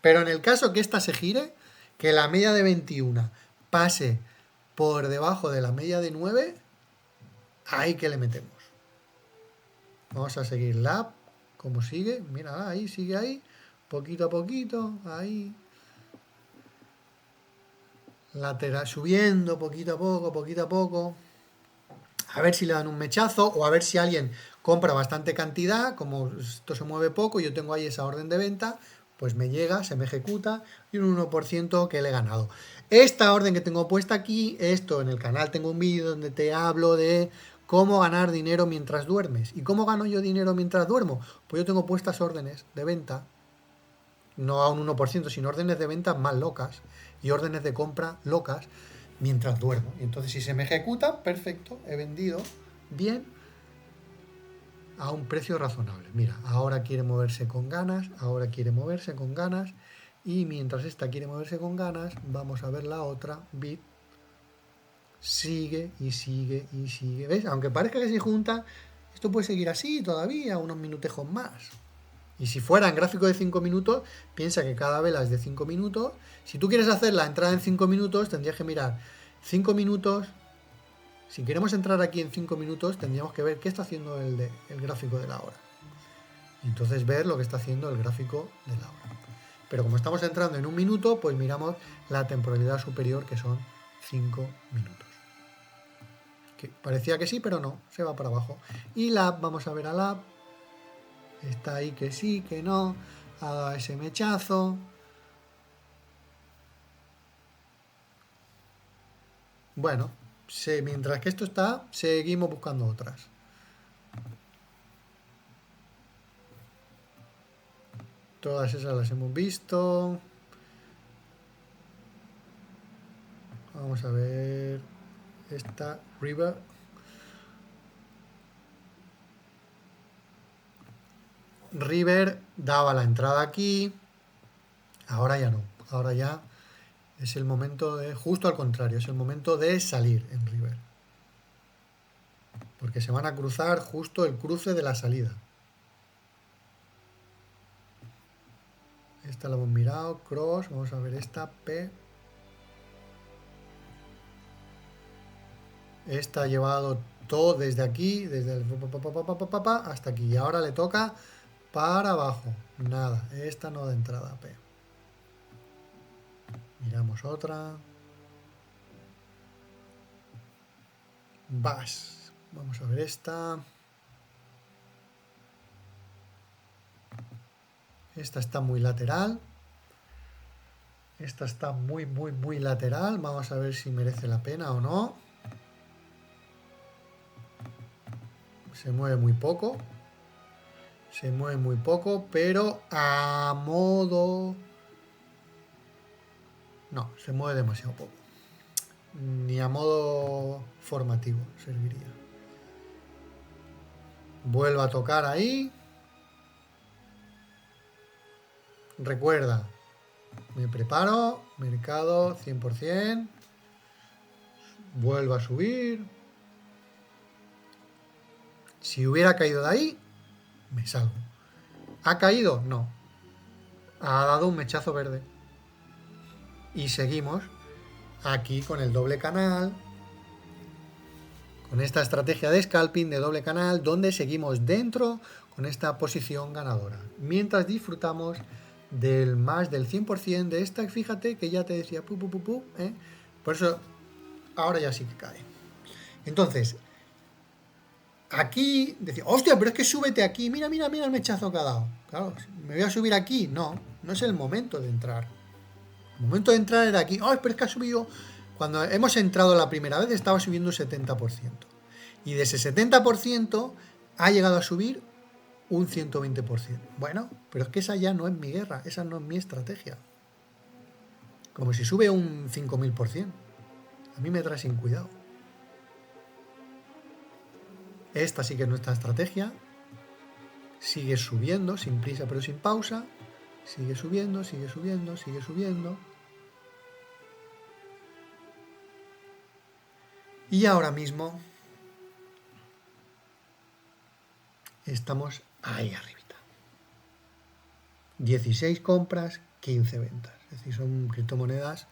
Pero en el caso que esta se gire, que la media de 21 pase por debajo de la media de 9, ahí que le metemos. Vamos a seguir la, como sigue, mira, ahí, sigue ahí, poquito a poquito, ahí. Lateral, subiendo poquito a poco, poquito a poco. A ver si le dan un mechazo o a ver si alguien compra bastante cantidad, como esto se mueve poco, yo tengo ahí esa orden de venta, pues me llega, se me ejecuta y un 1% que le he ganado. Esta orden que tengo puesta aquí, esto en el canal tengo un vídeo donde te hablo de cómo ganar dinero mientras duermes. ¿Y cómo gano yo dinero mientras duermo? Pues yo tengo puestas órdenes de venta, no a un 1%, sino órdenes de venta más locas y órdenes de compra locas mientras duermo. Y entonces si se me ejecuta, perfecto, he vendido bien a un precio razonable. Mira, ahora quiere moverse con ganas, ahora quiere moverse con ganas, y mientras esta quiere moverse con ganas, vamos a ver la otra, bit, sigue y sigue y sigue. ¿Ves? Aunque parezca que se junta, esto puede seguir así todavía, unos minutejos más. Y si fuera en gráfico de 5 minutos, piensa que cada vela es de 5 minutos. Si tú quieres hacer la entrada en 5 minutos, tendrías que mirar 5 minutos. Si queremos entrar aquí en 5 minutos, tendríamos que ver qué está haciendo el gráfico de la hora. Y entonces ver lo que está haciendo el gráfico de la hora. Pero como estamos entrando en un minuto, pues miramos la temporalidad superior, que son 5 minutos. Que parecía que sí, pero no, se va para abajo. Y la vamos a ver a la... Está ahí que sí, que no. Haga ese mechazo. Bueno, mientras que esto está, seguimos buscando otras. Todas esas las hemos visto. Vamos a ver. Esta, River. River daba la entrada aquí. Ahora ya no. Ahora ya es el momento de, justo al contrario, es el momento de salir en River. Porque se van a cruzar justo el cruce de la salida. Esta la hemos mirado, cross, vamos a ver esta, P. Esta ha llevado todo desde aquí, desde el hasta aquí. Y ahora le toca para abajo. Nada, esta no da entrada. P. Miramos otra. Vas. Vamos a ver esta. Esta está muy lateral. Esta está muy, muy, muy lateral. Vamos a ver si merece la pena o no. Se mueve muy poco. Se mueve muy poco, pero a modo... No, se mueve demasiado poco. Ni a modo formativo serviría. Vuelvo a tocar ahí. Recuerda, me preparo, mercado 100%. Vuelvo a subir. Si hubiera caído de ahí, me salgo. ¿Ha caído? No. Ha dado un mechazo verde. Y seguimos aquí con el doble canal, con esta estrategia de scalping de doble canal, donde seguimos dentro con esta posición ganadora. Mientras disfrutamos del más del 100% de esta, fíjate que ya te decía, ¿eh? Por eso ahora ya sí que cae. Entonces, aquí decía, hostia, pero es que súbete aquí, mira, mira, mira el mechazo que ha dado. Claro, me voy a subir aquí. No, no es el momento de entrar. El momento de entrar era aquí. ¡Ay, pero es que ha subido! Cuando hemos entrado la primera vez estaba subiendo un 70%. Y de ese 70% ha llegado a subir un 120%. Bueno, pero es que esa ya no es mi guerra, esa no es mi estrategia. Como si sube un 5000%. A mí me trae sin cuidado. Esta sí que es nuestra estrategia. Sigue subiendo, sin prisa pero sin pausa. Sigue subiendo, sigue subiendo, sigue subiendo. Y ahora mismo estamos ahí arribita. 16 compras, 15 ventas. Es decir, son criptomonedas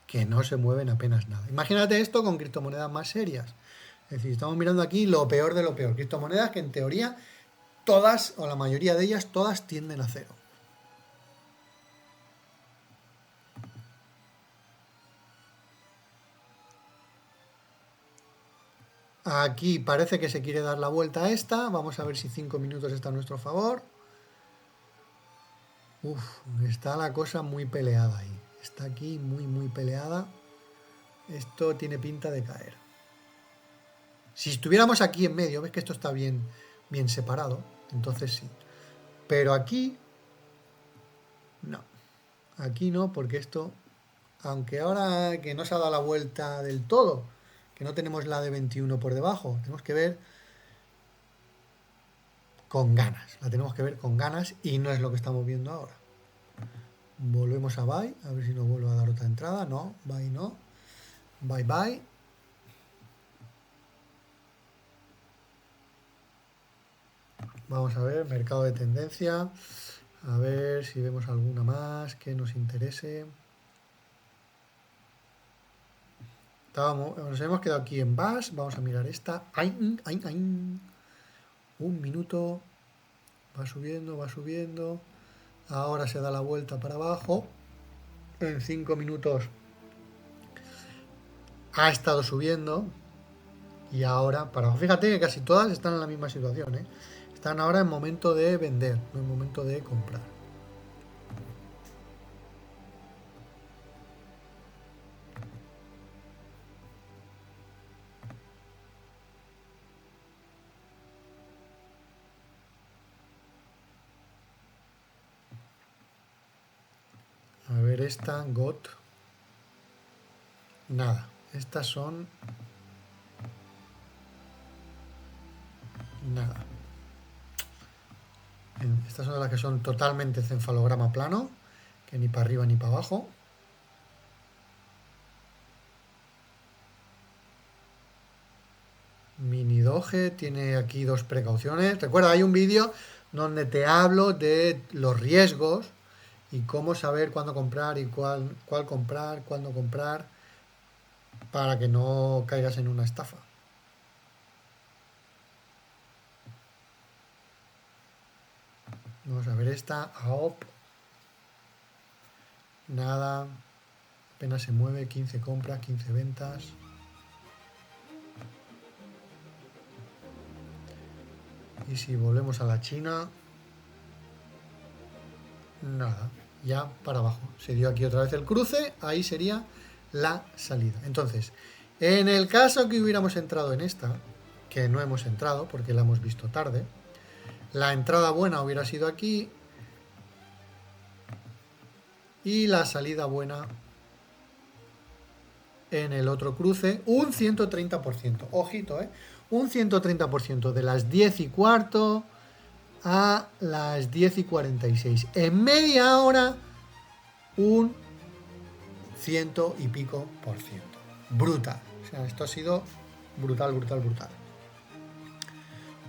que no se mueven apenas nada. Imagínate esto con criptomonedas más serias. Es decir, estamos mirando aquí lo peor de lo peor. Criptomonedas que en teoría todas, o la mayoría de ellas, todas tienden a cero. Aquí parece que se quiere dar la vuelta a esta. Vamos a ver si 5 minutos está a nuestro favor. Uf, está la cosa muy peleada ahí. Está aquí muy, muy peleada. Esto tiene pinta de caer. Si estuviéramos aquí en medio, ves que esto está bien, bien separado. Entonces sí. Pero aquí, no. Aquí no, porque esto, aunque ahora que no se ha dado la vuelta del todo, que no tenemos la de 21 por debajo, tenemos que ver con ganas. La tenemos que ver con ganas y no es lo que estamos viendo ahora. Volvemos a buy, a ver si nos vuelve a dar otra entrada. No, buy no. Buy, buy. Vamos a ver, mercado de tendencia. A ver si vemos alguna más que nos interese. Nos hemos quedado aquí en BAS. Vamos a mirar esta. ¡Ay, ay, ay! Un minuto. Va subiendo, va subiendo. Ahora se da la vuelta para abajo. En 5 minutos ha estado subiendo. Y ahora para abajo. Fíjate que casi todas están en la misma situación, ¿eh? Están ahora en momento de vender, no en momento de comprar. A ver esta, GOT. Nada. Estas son... Nada. Estas son las que son totalmente cefalograma plano, que ni para arriba ni para abajo. Mini Doge tiene aquí dos precauciones. Recuerda, hay un vídeo donde te hablo de los riesgos y cómo saber cuándo comprar y cuál comprar, cuándo comprar. para que no caigas en una estafa. Vamos a ver esta, AOP. Nada, apenas se mueve, 15 compras, 15 ventas. Y si volvemos a la China, nada, ya para abajo. Se dio aquí otra vez el cruce, ahí sería la salida. Entonces, en el caso que hubiéramos entrado en esta, que no hemos entrado porque la hemos visto tarde, la entrada buena hubiera sido aquí y la salida buena en el otro cruce, un 130%. Ojito, un 130% de las 10:15 a las 10:46. En media hora, un 100 y pico por ciento. Brutal. O sea, esto ha sido brutal, brutal, brutal.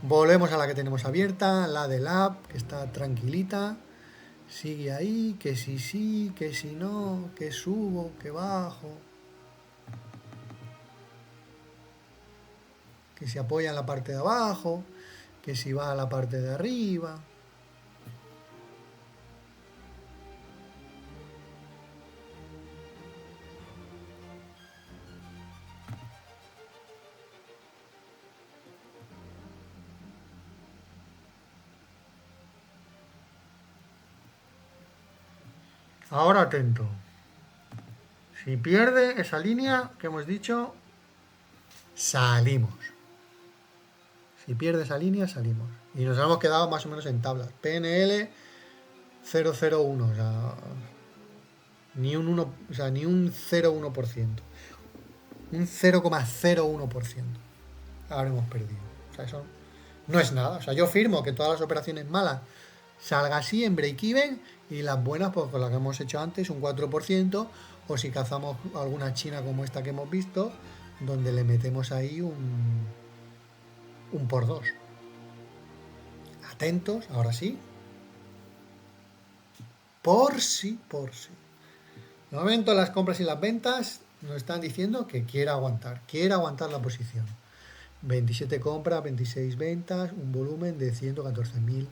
Volvemos a la que tenemos abierta, la del app, que está tranquilita. Sigue ahí, que si sí, que si no, que subo, que bajo. Que si apoya en la parte de abajo, que si va a la parte de arriba. Ahora atento. Si pierde esa línea que hemos dicho, salimos. Si pierde esa línea, salimos. Y nos hemos quedado más o menos en tablas. PNL 001, o sea, ni un 1, o sea, ni un 0,1%. Un 0,01% habremos perdido. O sea, eso no es nada. O sea, yo firmo que todas las operaciones malas salga así en break-even y las buenas, pues con las que hemos hecho antes, un 4%, o si cazamos alguna china como esta que hemos visto, donde le metemos ahí un por 2. Atentos, ahora sí. Por si. De momento las compras y las ventas nos están diciendo que quiere aguantar la posición. 27 compras, 26 ventas, un volumen de $114.000.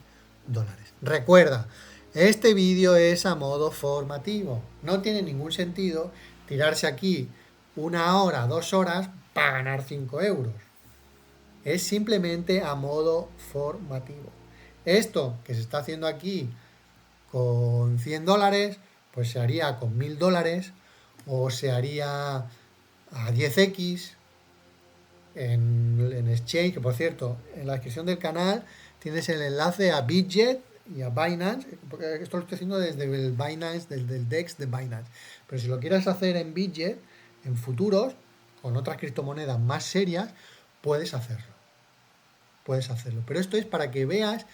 Recuerda, este vídeo es a modo formativo. No tiene ningún sentido tirarse aquí 1 hora, 2 horas para ganar 5 euros. Es simplemente a modo formativo. Esto que se está haciendo aquí con $100, pues se haría con $1.000 o se haría a 10x en Exchange, que por cierto, en la descripción del canal tienes el enlace a Bitget y a Binance, porque esto lo estoy haciendo desde el Binance, desde el DEX de Binance. Pero si lo quieres hacer en Bitget, en futuros, con otras criptomonedas más serias, puedes hacerlo. Pero esto es para que veas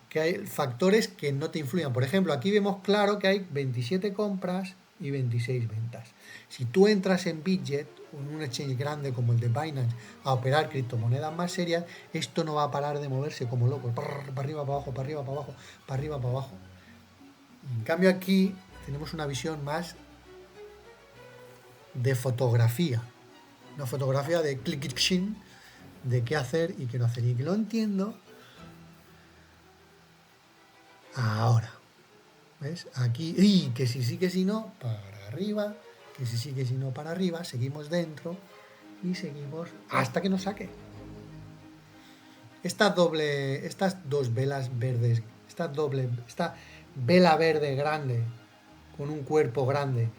que hay factores que no te influyan. Por ejemplo, aquí vemos claro que hay 27 compras y 26 ventas. Si tú entras en Bitget, en un exchange grande como el de Binance, a operar criptomonedas más serias, esto no va a parar de moverse como loco. Para arriba, para abajo, para arriba, para abajo, para arriba, para abajo. En cambio aquí tenemos una visión más de fotografía. Una fotografía de click, de qué hacer y qué no hacer. Y que lo entiendo ahora. ¿Ves? Aquí, y que si sí, que si no, para arriba, que si sí, que si no, para arriba, seguimos dentro y seguimos hasta que nos saque. Estas dos velas verdes, esta vela verde grande, con un cuerpo grande,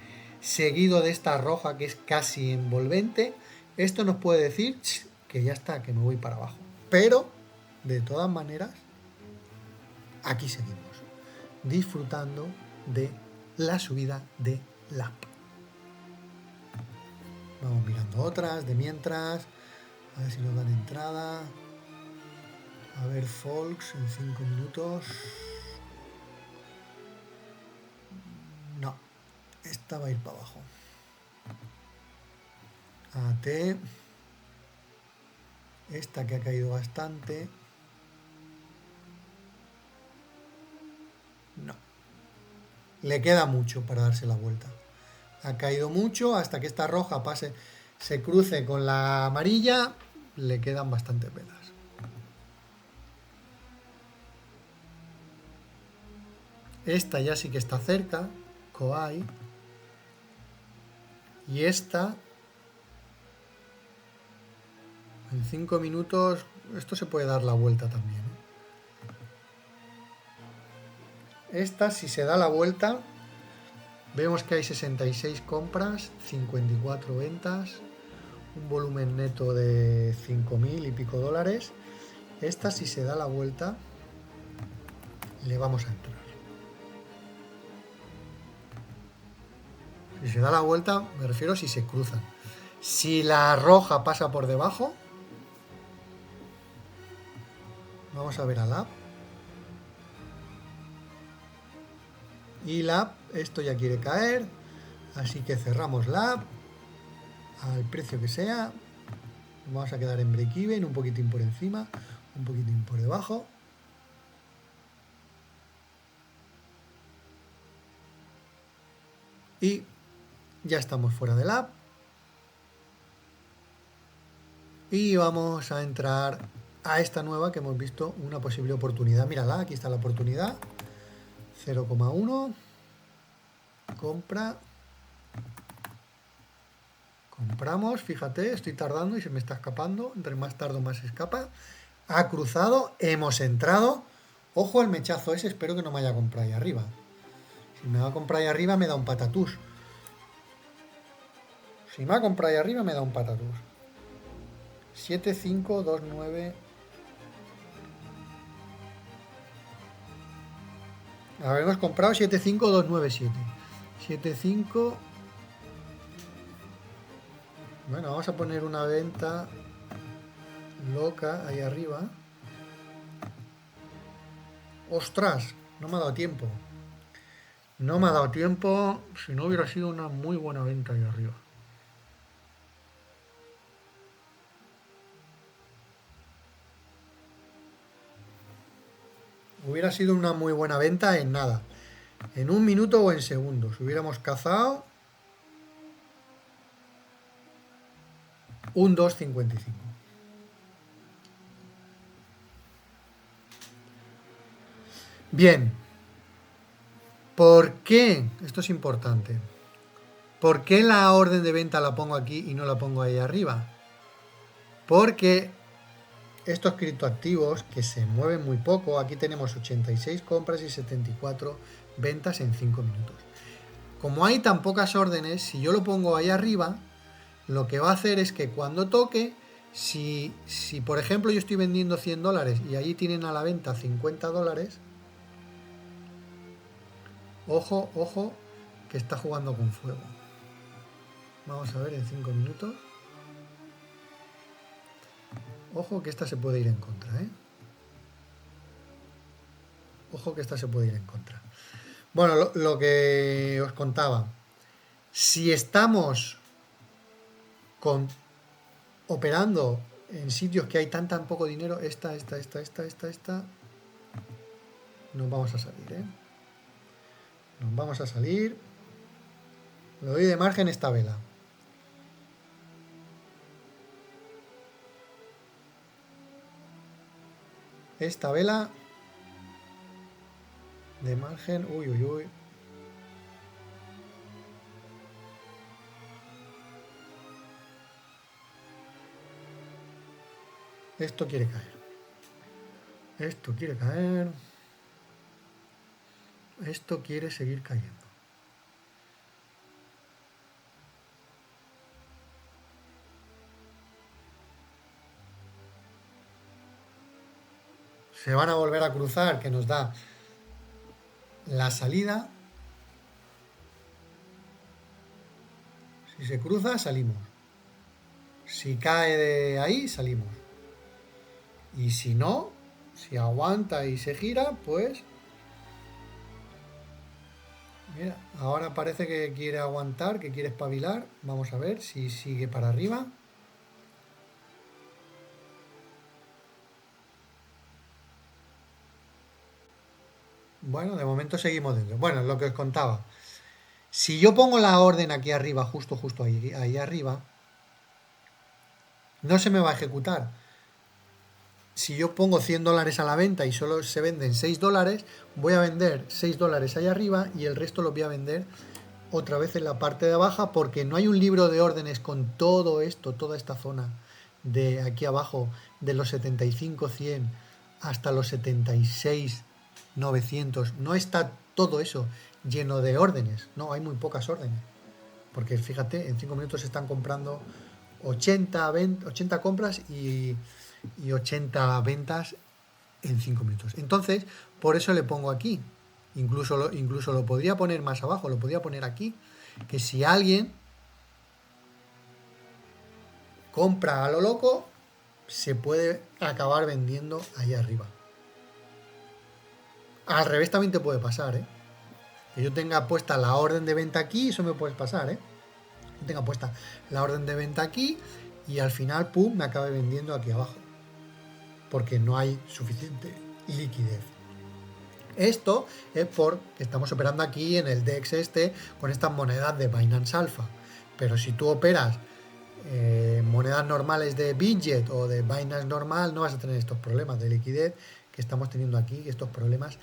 seguido de esta roja que es casi envolvente, esto nos puede decir que ya está, que me voy para abajo. Pero, de todas maneras, aquí seguimos, disfrutando de la subida de la app. Vamos mirando otras de mientras, a ver si nos dan entrada. A ver, Folks en 5 minutos. No, esta va a ir para abajo. AT. Esta que ha caído bastante. No. Le queda mucho para darse la vuelta. Ha caído mucho hasta que esta roja pase, se cruce con la amarilla, le quedan bastantes velas. Esta ya sí que está cerca, Koai. Y esta, en 5 minutos, esto se puede dar la vuelta también, ¿eh? Esta, si se da la vuelta, vemos que hay 66 compras, 54 ventas, un volumen neto de 5.000 y pico dólares. Esta, si se da la vuelta, le vamos a entrar. Si se da la vuelta, me refiero si se cruzan. Si la roja pasa por debajo, vamos a ver a la. Y la, esto ya quiere caer, así que cerramos la al precio que sea. Vamos a quedar en break-even, un poquitín por encima, un poquitín por debajo. Y ya estamos fuera del app. Y vamos a entrar a esta nueva que hemos visto una posible oportunidad. Mírala, aquí está la oportunidad. 0,1. Compra. Compramos, fíjate, estoy tardando y se me está escapando. Entre más tardo, más se escapa. Ha cruzado, hemos entrado. Ojo al mechazo ese, espero que no me haya comprado ahí arriba. Si me va a comprar ahí arriba, me da un patatús. Si me va a comprar ahí arriba, me da un patatús. 7529. Habremos comprado 75297. 75. Bueno, vamos a poner una venta loca ahí arriba. ¡Ostras! No me ha dado tiempo. No me ha dado tiempo. Si no hubiera sido una muy buena venta ahí arriba. Hubiera sido una muy buena venta en nada. En 1 minuto o en segundos. Hubiéramos cazado un 2,55. Bien. ¿Por qué? Esto es importante. ¿Por qué la orden de venta la pongo aquí y no la pongo ahí arriba? Porque estos criptoactivos que se mueven muy poco, aquí tenemos 86 compras y 74 ventas en 5 minutos. Como hay tan pocas órdenes, si yo lo pongo ahí arriba, lo que va a hacer es que cuando toque, si por ejemplo yo estoy vendiendo 100 dólares y allí tienen a la venta 50 dólares, ojo, ojo, que está jugando con fuego. Vamos a ver en 5 minutos. Ojo que esta se puede ir en contra, ¿eh? Ojo que esta se puede ir en contra. Bueno, lo que os contaba. Si estamos operando en sitios que hay tan poco dinero, esta, nos vamos a salir, ¿eh? Nos vamos a salir. Le doy de margen esta vela. Esta vela de margen. Uy, uy, uy. Esto quiere caer. Esto quiere caer. Esto quiere seguir cayendo. Se van a volver a cruzar, que nos da la salida. Si se cruza, salimos. Si cae de ahí, salimos. Y si no, si aguanta y se gira, pues... Mira, ahora parece que quiere aguantar, que quiere espabilar. Vamos a ver si sigue para arriba. Bueno, de momento seguimos dentro. Bueno, lo que os contaba. Si yo pongo la orden aquí arriba, justo ahí arriba, no se me va a ejecutar. Si yo pongo $100 a la venta y solo se venden $6, voy a vender $6 ahí arriba y el resto lo voy a vender otra vez en la parte de abajo porque no hay un libro de órdenes con todo esto, toda esta zona de aquí abajo, de los 75-100 hasta los 76-900. No está todo eso lleno de órdenes, no, hay muy pocas órdenes. Porque fíjate, en 5 minutos se están comprando 80 compras y 80 ventas en 5 minutos. Entonces, por eso le pongo aquí. Incluso lo podría poner más abajo, lo podría poner aquí. Que si alguien compra a lo loco, se puede acabar vendiendo ahí arriba. Al revés también te puede pasar, ¿eh? Que yo tenga puesta la orden de venta aquí, eso me puede pasar, ¿eh? Que tenga puesta la orden de venta aquí y al final, pum, me acabe vendiendo aquí abajo. Porque no hay suficiente liquidez. Esto es porque estamos operando aquí en el DEX con estas monedas de Binance Alpha. Pero si tú operas monedas normales de Bitget o de Binance normal, no vas a tener estos problemas de liquidez que estamos teniendo aquí, estos problemas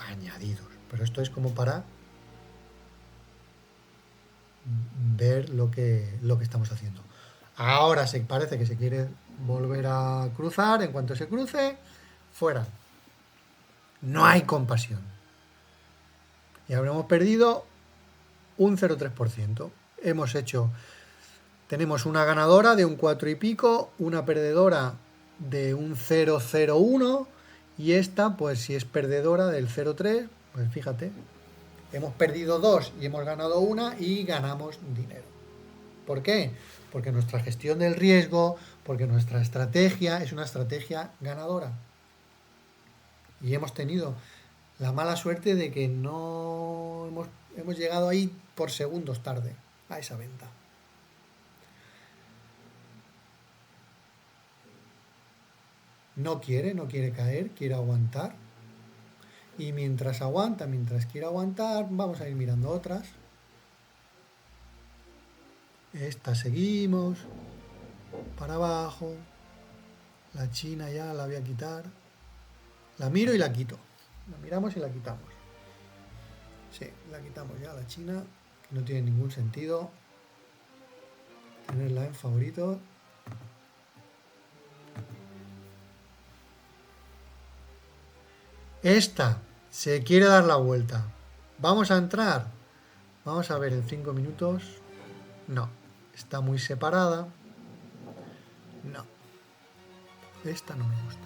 añadidos. Pero esto es como para ver lo que estamos haciendo. Ahora se parece que se quiere volver a cruzar. En cuanto se cruce, fuera. No hay compasión. Y habremos perdido un 0,3%. Tenemos una ganadora de un 4 y pico, una perdedora de un 0,01 y esta, pues si es perdedora del 0,3, pues fíjate, hemos perdido 2 y hemos ganado una y ganamos dinero. ¿Por qué? Porque nuestra gestión del riesgo, porque nuestra estrategia es una estrategia ganadora. Y hemos tenido la mala suerte de que no hemos llegado ahí por segundos tarde a esa venta. No quiere caer, quiere aguantar. Y mientras quiere aguantar, vamos a ir mirando otras. Esta seguimos. Para abajo. La China ya la voy a quitar. La miro y la quito. La miramos y la quitamos. Sí, la quitamos ya, la China. Que no tiene ningún sentido tenerla en favorito. Esta se quiere dar la vuelta. Vamos a entrar. Vamos a ver en 5 minutos. No, está muy separada. No, esta no me gusta.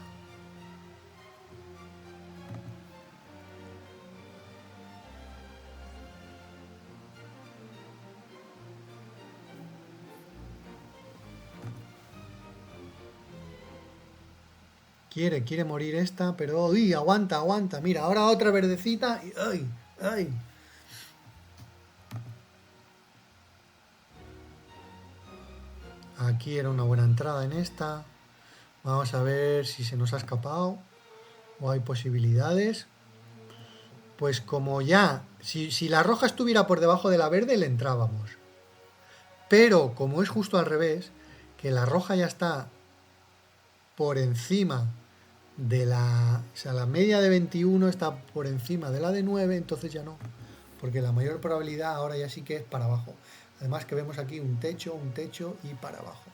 Quiere morir esta, pero ¡uy! Aguanta. Mira, ahora otra verdecita y ¡ay! ¡Ay! Aquí era una buena entrada en esta. Vamos a ver si se nos ha escapado o hay posibilidades. Pues como ya, si la roja estuviera por debajo de la verde, le entrábamos. Pero como es justo al revés, que la roja ya está por encima de la media de 21 está por encima de la de 9, entonces ya no. Porque la mayor probabilidad ahora ya sí que es para abajo. Además que vemos aquí un techo y para abajo.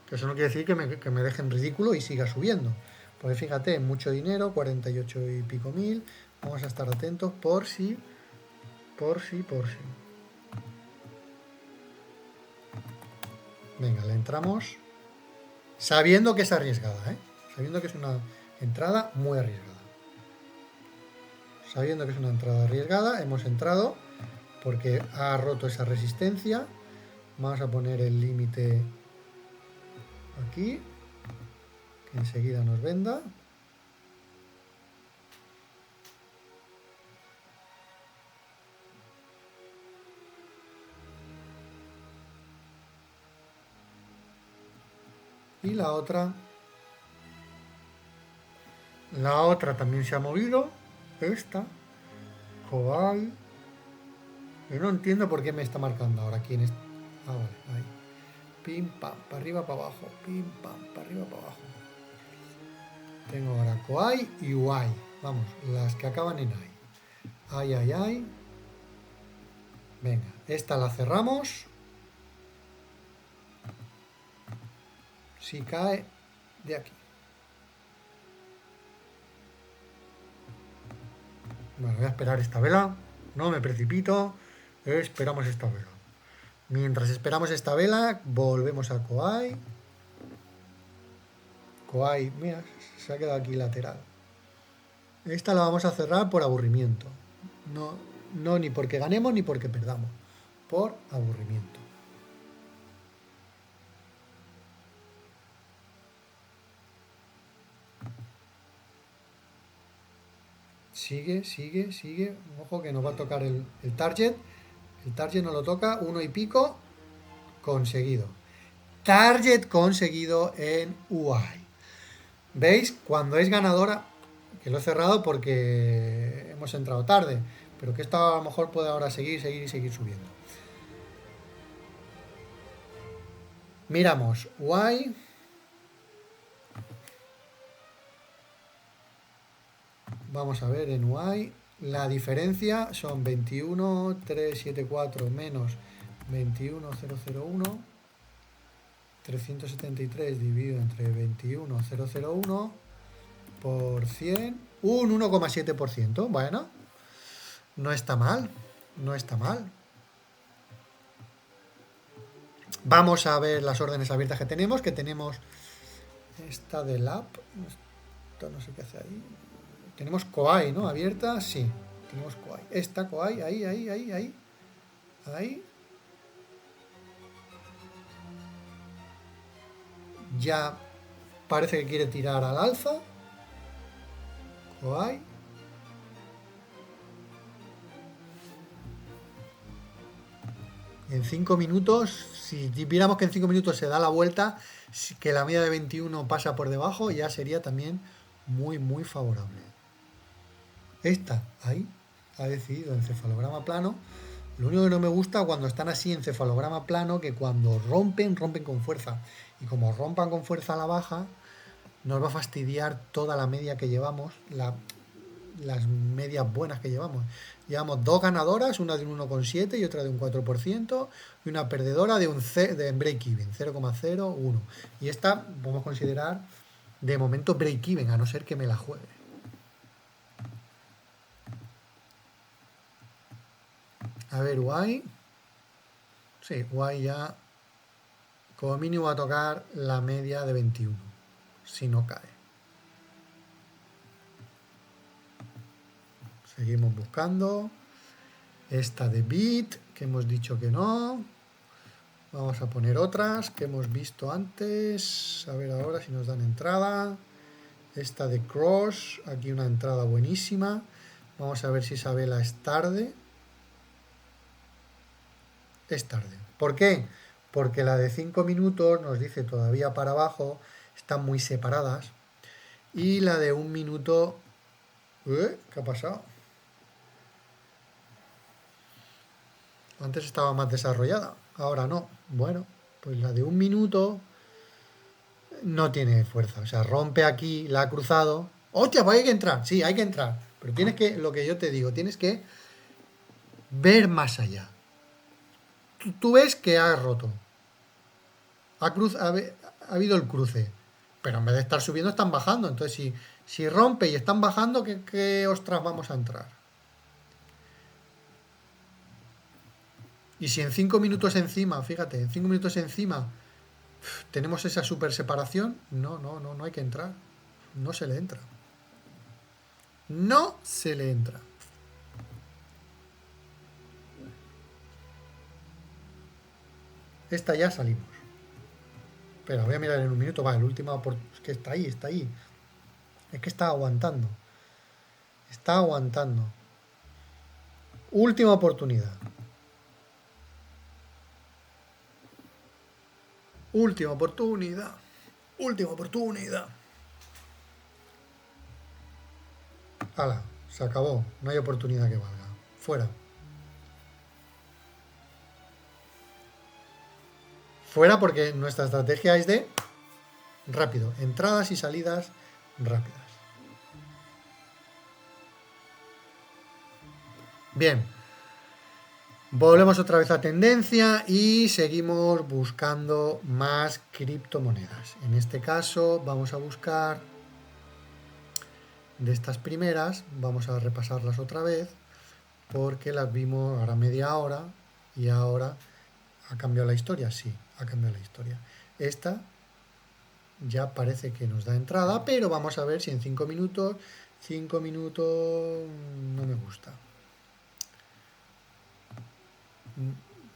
Que eso no quiere decir que me dejen ridículo y siga subiendo. Porque fíjate, mucho dinero, 48 y pico mil. Vamos a estar atentos por si. Venga, le entramos. Sabiendo que es arriesgada, ¿eh? Sabiendo que es una entrada muy arriesgada. Sabiendo que es una entrada arriesgada, hemos entrado porque ha roto esa resistencia. Vamos a poner el límite aquí, que enseguida nos venda. Y la otra La otra también se ha movido. Esta. Koal. Yo no entiendo por qué me está marcando ahora quién es. Ah, vale, ahí. Pim, pam, para arriba, para abajo. Pim, pam, para arriba, para abajo. Tengo ahora Koai y Uai. Vamos, las que acaban en Ai. Ay, ay, ay. Venga, esta la cerramos. Si cae de aquí. Bueno, voy a esperar esta vela. No me precipito. Esperamos esta vela. Mientras esperamos esta vela, volvemos a Koai. Koai, mira, se ha quedado aquí lateral. Esta la vamos a cerrar por aburrimiento. No ni porque ganemos ni porque perdamos. Por aburrimiento. Sigue, sigue, sigue. Ojo que nos va a tocar el target. El target no lo toca. 1 y pico. Conseguido. Target conseguido en UI. ¿Veis? Cuando es ganadora, que lo he cerrado porque hemos entrado tarde, pero que esto a lo mejor puede ahora seguir subiendo. Miramos UI. Vamos a ver en UI. La diferencia son 21,374 menos 21,001. 373 dividido entre 21,001 por 100. Un 1,7%. Bueno, no está mal. No está mal. Vamos a ver las órdenes abiertas que tenemos. Que tenemos esta del app. Esto no sé qué hace ahí. Tenemos Koai, ¿no? Abierta, sí. Tenemos Koai. Esta Koai, ahí, ahí, ahí, ahí. Ahí. Ya parece que quiere tirar al alza. Koai. En 5 minutos, si viéramos que en 5 minutos se da la vuelta, que la media de 21 pasa por debajo, ya sería también muy, muy favorable. Esta, ahí, ha decidido encefalograma plano. Lo único que no me gusta cuando están así en encefalograma plano, que cuando rompen con fuerza. Y como rompan con fuerza a la baja, nos va a fastidiar toda la media que llevamos, las medias buenas que llevamos. Llevamos dos ganadoras, una de un 1,7 y otra de un 4%, y una perdedora de un de break-even, 0,01. Y esta podemos considerar de momento break-even, a no ser que me la juegue. A ver, UI. Sí, UI ya como mínimo va a tocar la media de 21, si no cae. Seguimos buscando. Esta de Bit, que hemos dicho que no. Vamos a poner otras que hemos visto antes. A ver ahora si nos dan entrada. Esta de Cross, aquí una entrada buenísima. Vamos a ver si esa vela es tarde. Es tarde. ¿Por qué? Porque la de 5 minutos nos dice todavía para abajo, están muy separadas. Y la de 1 minuto... ¿Qué ha pasado? Antes estaba más desarrollada, ahora no. Bueno, pues la de 1 minuto no tiene fuerza. O sea, rompe aquí, la ha cruzado. ¡Hostia, pues hay que entrar! Sí, hay que entrar. Pero tienes que, lo que yo te digo, tienes que ver más allá. Tú ves que ha roto. Ha habido el cruce. Pero en vez de estar subiendo, están bajando. Entonces, si rompe y están bajando, ¿qué ostras vamos a entrar? Y si en 5 minutos encima, fíjate, en 5 minutos encima tenemos esa super separación, no hay que entrar. No se le entra. No se le entra. Esta ya salimos. Pero voy a mirar en un minuto. Vale, el último. Es que está ahí, está ahí. Es que está aguantando. Está aguantando. Última oportunidad. Última oportunidad. Última oportunidad. Hala, se acabó. No hay oportunidad que valga. Fuera. Fuera porque nuestra estrategia es de rápido. Entradas y salidas rápidas. Bien. Volvemos otra vez a tendencia y seguimos buscando más criptomonedas. En este caso vamos a buscar de estas primeras, vamos a repasarlas otra vez porque las vimos ahora media hora y ahora ha cambiado la historia. Sí, ha cambiado la historia. Esta ya parece que nos da entrada, pero vamos a ver si en 5 minutos, 5 minutos no me gusta.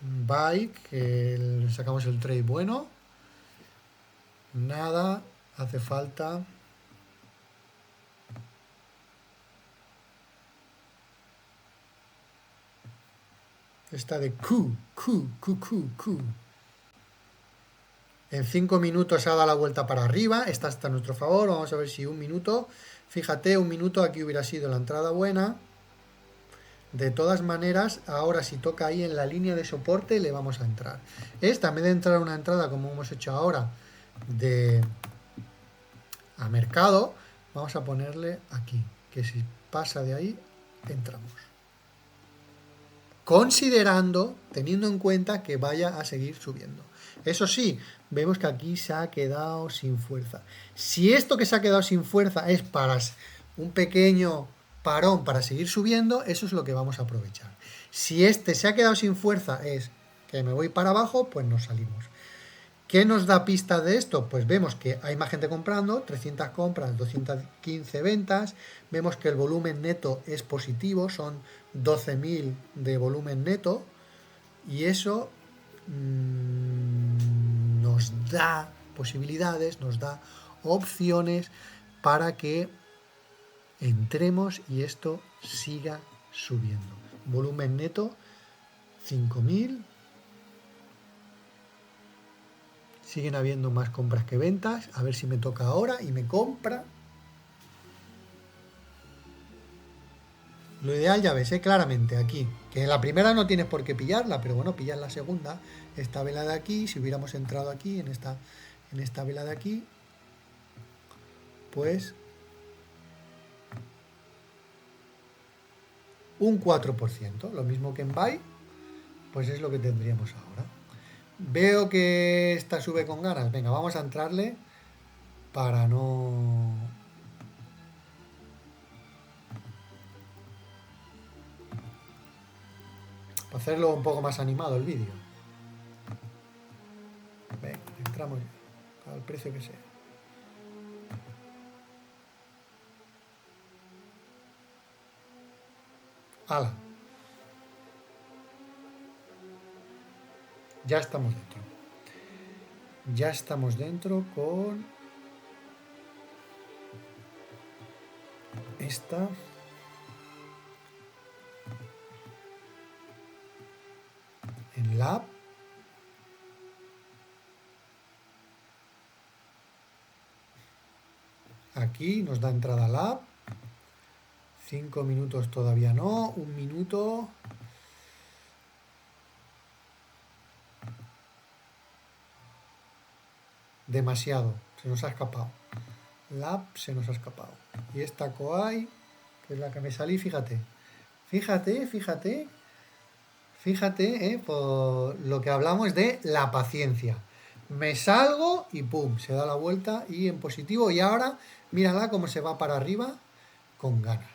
Buy, que sacamos el trade bueno. Nada, hace falta. Esta de Q. En 5 minutos ha dado la vuelta para arriba. Esta está a nuestro favor. Vamos a ver si un minuto. Fíjate, un minuto aquí hubiera sido la entrada buena. De todas maneras, ahora si toca ahí en la línea de soporte, le vamos a entrar. Esta, en vez de entrar una entrada como hemos hecho ahora a mercado, vamos a ponerle aquí. Que si pasa de ahí, entramos. Considerando, teniendo en cuenta que vaya a seguir subiendo. Eso sí, vemos que aquí se ha quedado sin fuerza. Si esto que se ha quedado sin fuerza es para un pequeño parón para seguir subiendo, eso es lo que vamos a aprovechar. Si este se ha quedado sin fuerza es que me voy para abajo, pues nos salimos. ¿Qué nos da pista de esto? Pues vemos que hay más gente comprando, 300 compras, 215 ventas, vemos que el volumen neto es positivo, son 12.000 de volumen neto, y eso nos da posibilidades, nos da opciones para que entremos y esto siga subiendo. Volumen neto 5.000. Siguen habiendo más compras que ventas. A ver si me toca ahora y me compra. Lo ideal ya ves, claramente aquí. Que en la primera no tienes por qué pillarla, pero bueno, pillas la segunda. Esta vela de aquí, si hubiéramos entrado aquí, en esta vela de aquí, pues un 4%. Lo mismo que en buy, pues es lo que tendríamos ahora. Veo que esta sube con ganas. Venga, vamos a entrarle para no... para hacerlo un poco más animado el vídeo. Venga, entramos al precio que sea. ¡Hala! Ya estamos dentro. Ya estamos dentro con esta. En la app. Aquí nos da entrada a la app. 5 minutos todavía no. 1 minuto. Demasiado. Se nos ha escapado. La app se nos ha escapado. Y esta Koai, que es la que me salí, fíjate. Fíjate, por lo que hablamos de la paciencia. Me salgo y pum, se da la vuelta y en positivo. Y ahora, mírala cómo se va para arriba con ganas.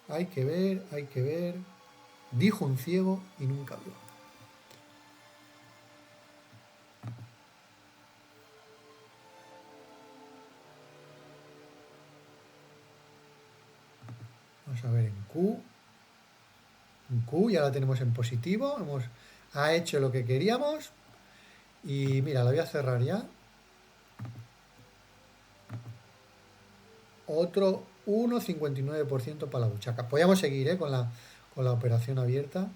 Hay que ver. Dijo un ciego y nunca vio. Vamos a ver en Q. En Q ya la tenemos en positivo. Ha hecho lo que queríamos. Y mira, la voy a cerrar ya. Otro 1,59% para la buchaca. Podríamos seguir con la operación abierta.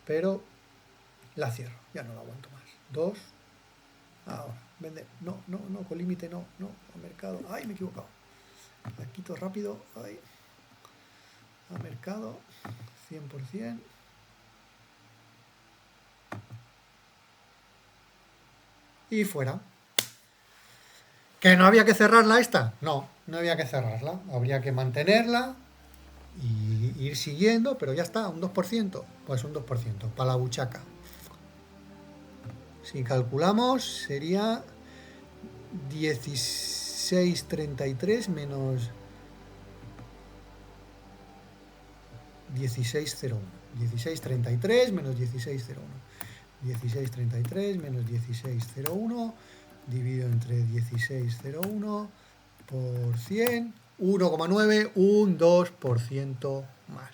Pero la cierro. Ya no la aguanto más. 2. Ahora. Vende. No, con límite no. Al mercado. Ay, me he equivocado. La quito rápido. Ay. a mercado, 100%. Y fuera. ¿Que no había que cerrarla esta? No, no había que cerrarla. Habría que mantenerla y ir siguiendo, pero ya está, un 2%. Pues un 2%, para la buchaca. Si calculamos, sería 16,33 menos 16,01. 16,33 menos 16,01. 16,33 menos 16,01 dividido entre 16,01 por 100, 1,9, un 2% más.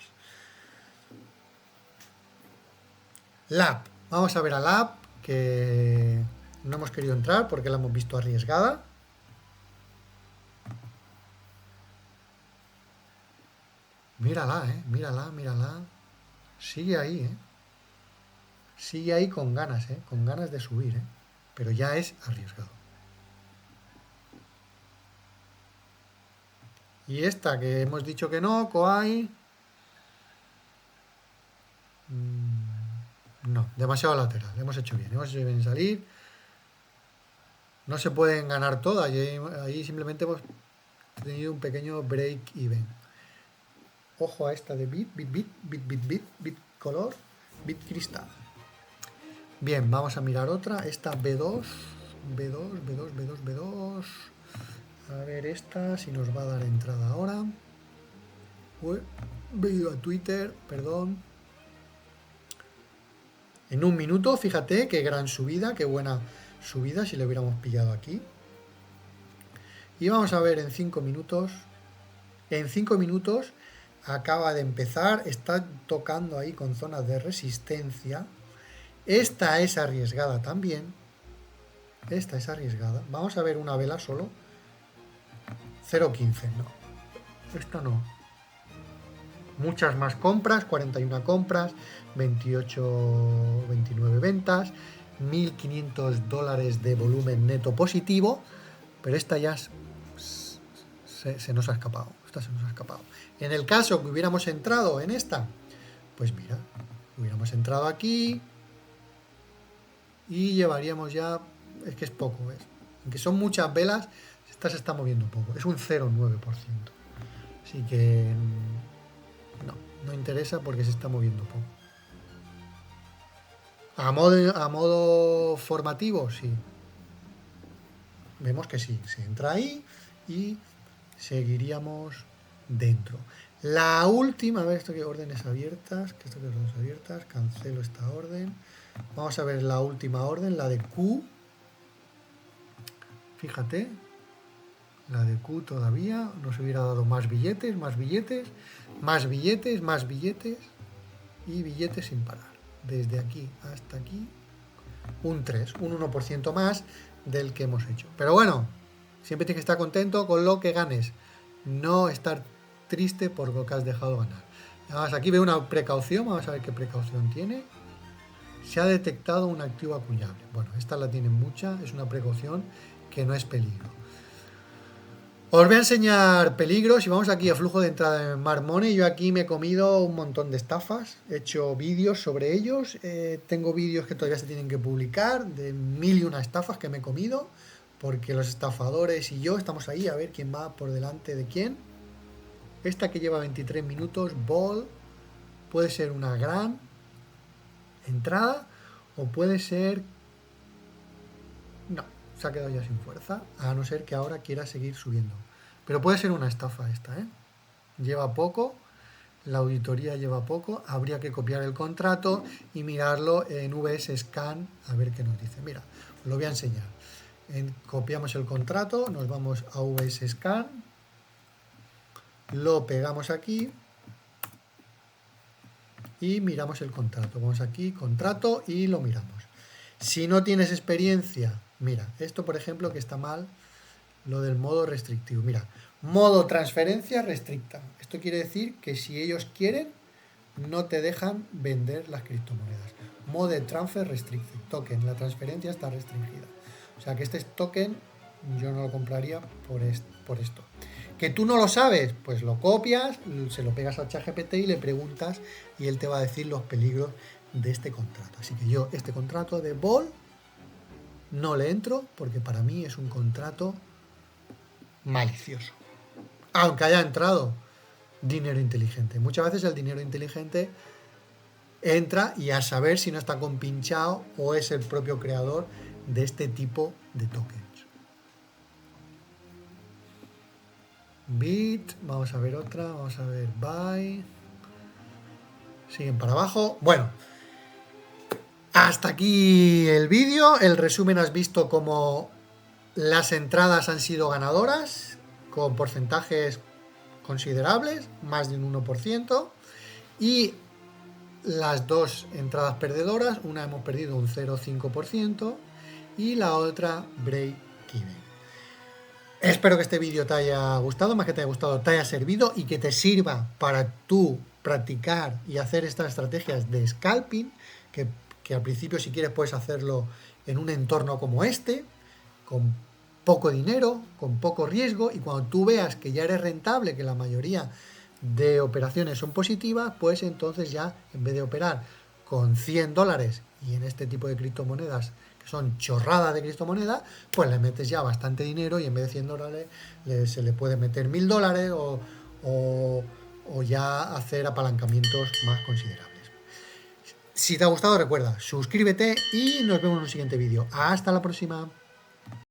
Lab. Vamos a ver a Lab, que no hemos querido entrar porque la hemos visto arriesgada. Mírala, mírala, mírala. Sigue ahí, Sigue ahí con ganas, con ganas de subir, pero ya es arriesgado. Y esta que hemos dicho que no, Koai. No, demasiado lateral. Hemos hecho bien en salir. No se pueden ganar todas. Y ahí simplemente hemos tenido un pequeño break-even. Ojo a esta de bit color, bit cristal. Bien, vamos a mirar otra. Esta B2. A ver esta, si nos va a dar entrada ahora. Uy, he ido a Twitter, perdón. En un minuto, fíjate qué gran subida, qué buena subida si le hubiéramos pillado aquí. Y vamos a ver en 5 minutos. En 5 minutos acaba de empezar, está tocando ahí con zonas de resistencia. Esta es arriesgada también. Esta es arriesgada. Vamos a ver una vela solo. 0,15, no. Esto no. Muchas más compras, 41 compras, 29 ventas, $1.500 de volumen neto positivo, pero esta ya se nos ha escapado. Esta se nos ha escapado. En el caso que hubiéramos entrado en esta, pues mira, hubiéramos entrado aquí y llevaríamos ya, es que es poco, ¿ves? Aunque son muchas velas, esta se está moviendo un poco, es un 0,9%. Así que no interesa porque se está moviendo poco. A modo formativo, sí. Vemos que sí, se entra ahí y seguiríamos dentro. La última, a ver, esto que órdenes abiertas, cancelo esta orden. Vamos a ver la última orden, la de Q. Fíjate, la de Q todavía nos hubiera dado más billetes y billetes sin parar. Desde aquí hasta aquí, un 1% más del que hemos hecho. Pero bueno, siempre tienes que estar contento con lo que ganes, no estar triste por lo que has dejado ganar. Además, aquí veo una precaución, vamos a ver qué precaución tiene. Se ha detectado un activo acuñable. Bueno, esta la tienen mucha, es una precaución que no es peligro. Os voy a enseñar peligros y vamos aquí a flujo de entrada en Smart Money. Yo aquí me he comido un montón de estafas, he hecho vídeos sobre ellos, tengo vídeos que todavía se tienen que publicar de 1001 estafas que me he comido, porque los estafadores y yo estamos ahí a ver quién va por delante de quién. Esta que lleva 23 minutos, Ball, puede ser una gran entrada o puede ser... No, se ha quedado ya sin fuerza, a no ser que ahora quiera seguir subiendo. Pero puede ser una estafa esta, Lleva poco, la auditoría lleva poco, habría que copiar el contrato y mirarlo en VS Scan a ver qué nos dice. Mira, os lo voy a enseñar. Copiamos el contrato, nos vamos a VS Scan, lo pegamos aquí y miramos el contrato. Vamos aquí, contrato, y lo miramos. Si no tienes experiencia, mira, esto por ejemplo que está mal, lo del modo restrictivo. Mira, modo transferencia restricta. Esto quiere decir que si ellos quieren, no te dejan vender las criptomonedas. Mode transfer restricted. Token, la transferencia está restringida. O sea que este token yo no lo compraría por esto. ¿Que tú no lo sabes? Pues lo copias, se lo pegas al ChatGPT y le preguntas y él te va a decir los peligros de este contrato. Así que yo este contrato de Bol no le entro porque para mí es un contrato malicioso. Aunque haya entrado dinero inteligente. Muchas veces el dinero inteligente entra y a saber si no está compinchado o es el propio creador de este tipo de tokens. Bit, vamos a ver otra, vamos a ver buy. Siguen para abajo. Bueno, hasta aquí el vídeo. El resumen, has visto cómo las entradas han sido ganadoras con porcentajes considerables, más de un 1%, y las dos entradas perdedoras, una hemos perdido un 0,5% y la otra break-even. Espero que este vídeo te haya gustado, más que te haya gustado, te haya servido y que te sirva para tú practicar y hacer estas estrategias de scalping, que al principio, si quieres, puedes hacerlo en un entorno como este, con poco dinero, con poco riesgo, y cuando tú veas que ya eres rentable, que la mayoría de operaciones son positivas, pues entonces ya, en vez de operar con $100 y en este tipo de criptomonedas que son chorradas de criptomonedas, pues le metes ya bastante dinero y en vez de $100 se le puede meter $1000 o ya hacer apalancamientos más considerables. Si te ha gustado, recuerda, suscríbete y nos vemos en un siguiente vídeo. Hasta la próxima.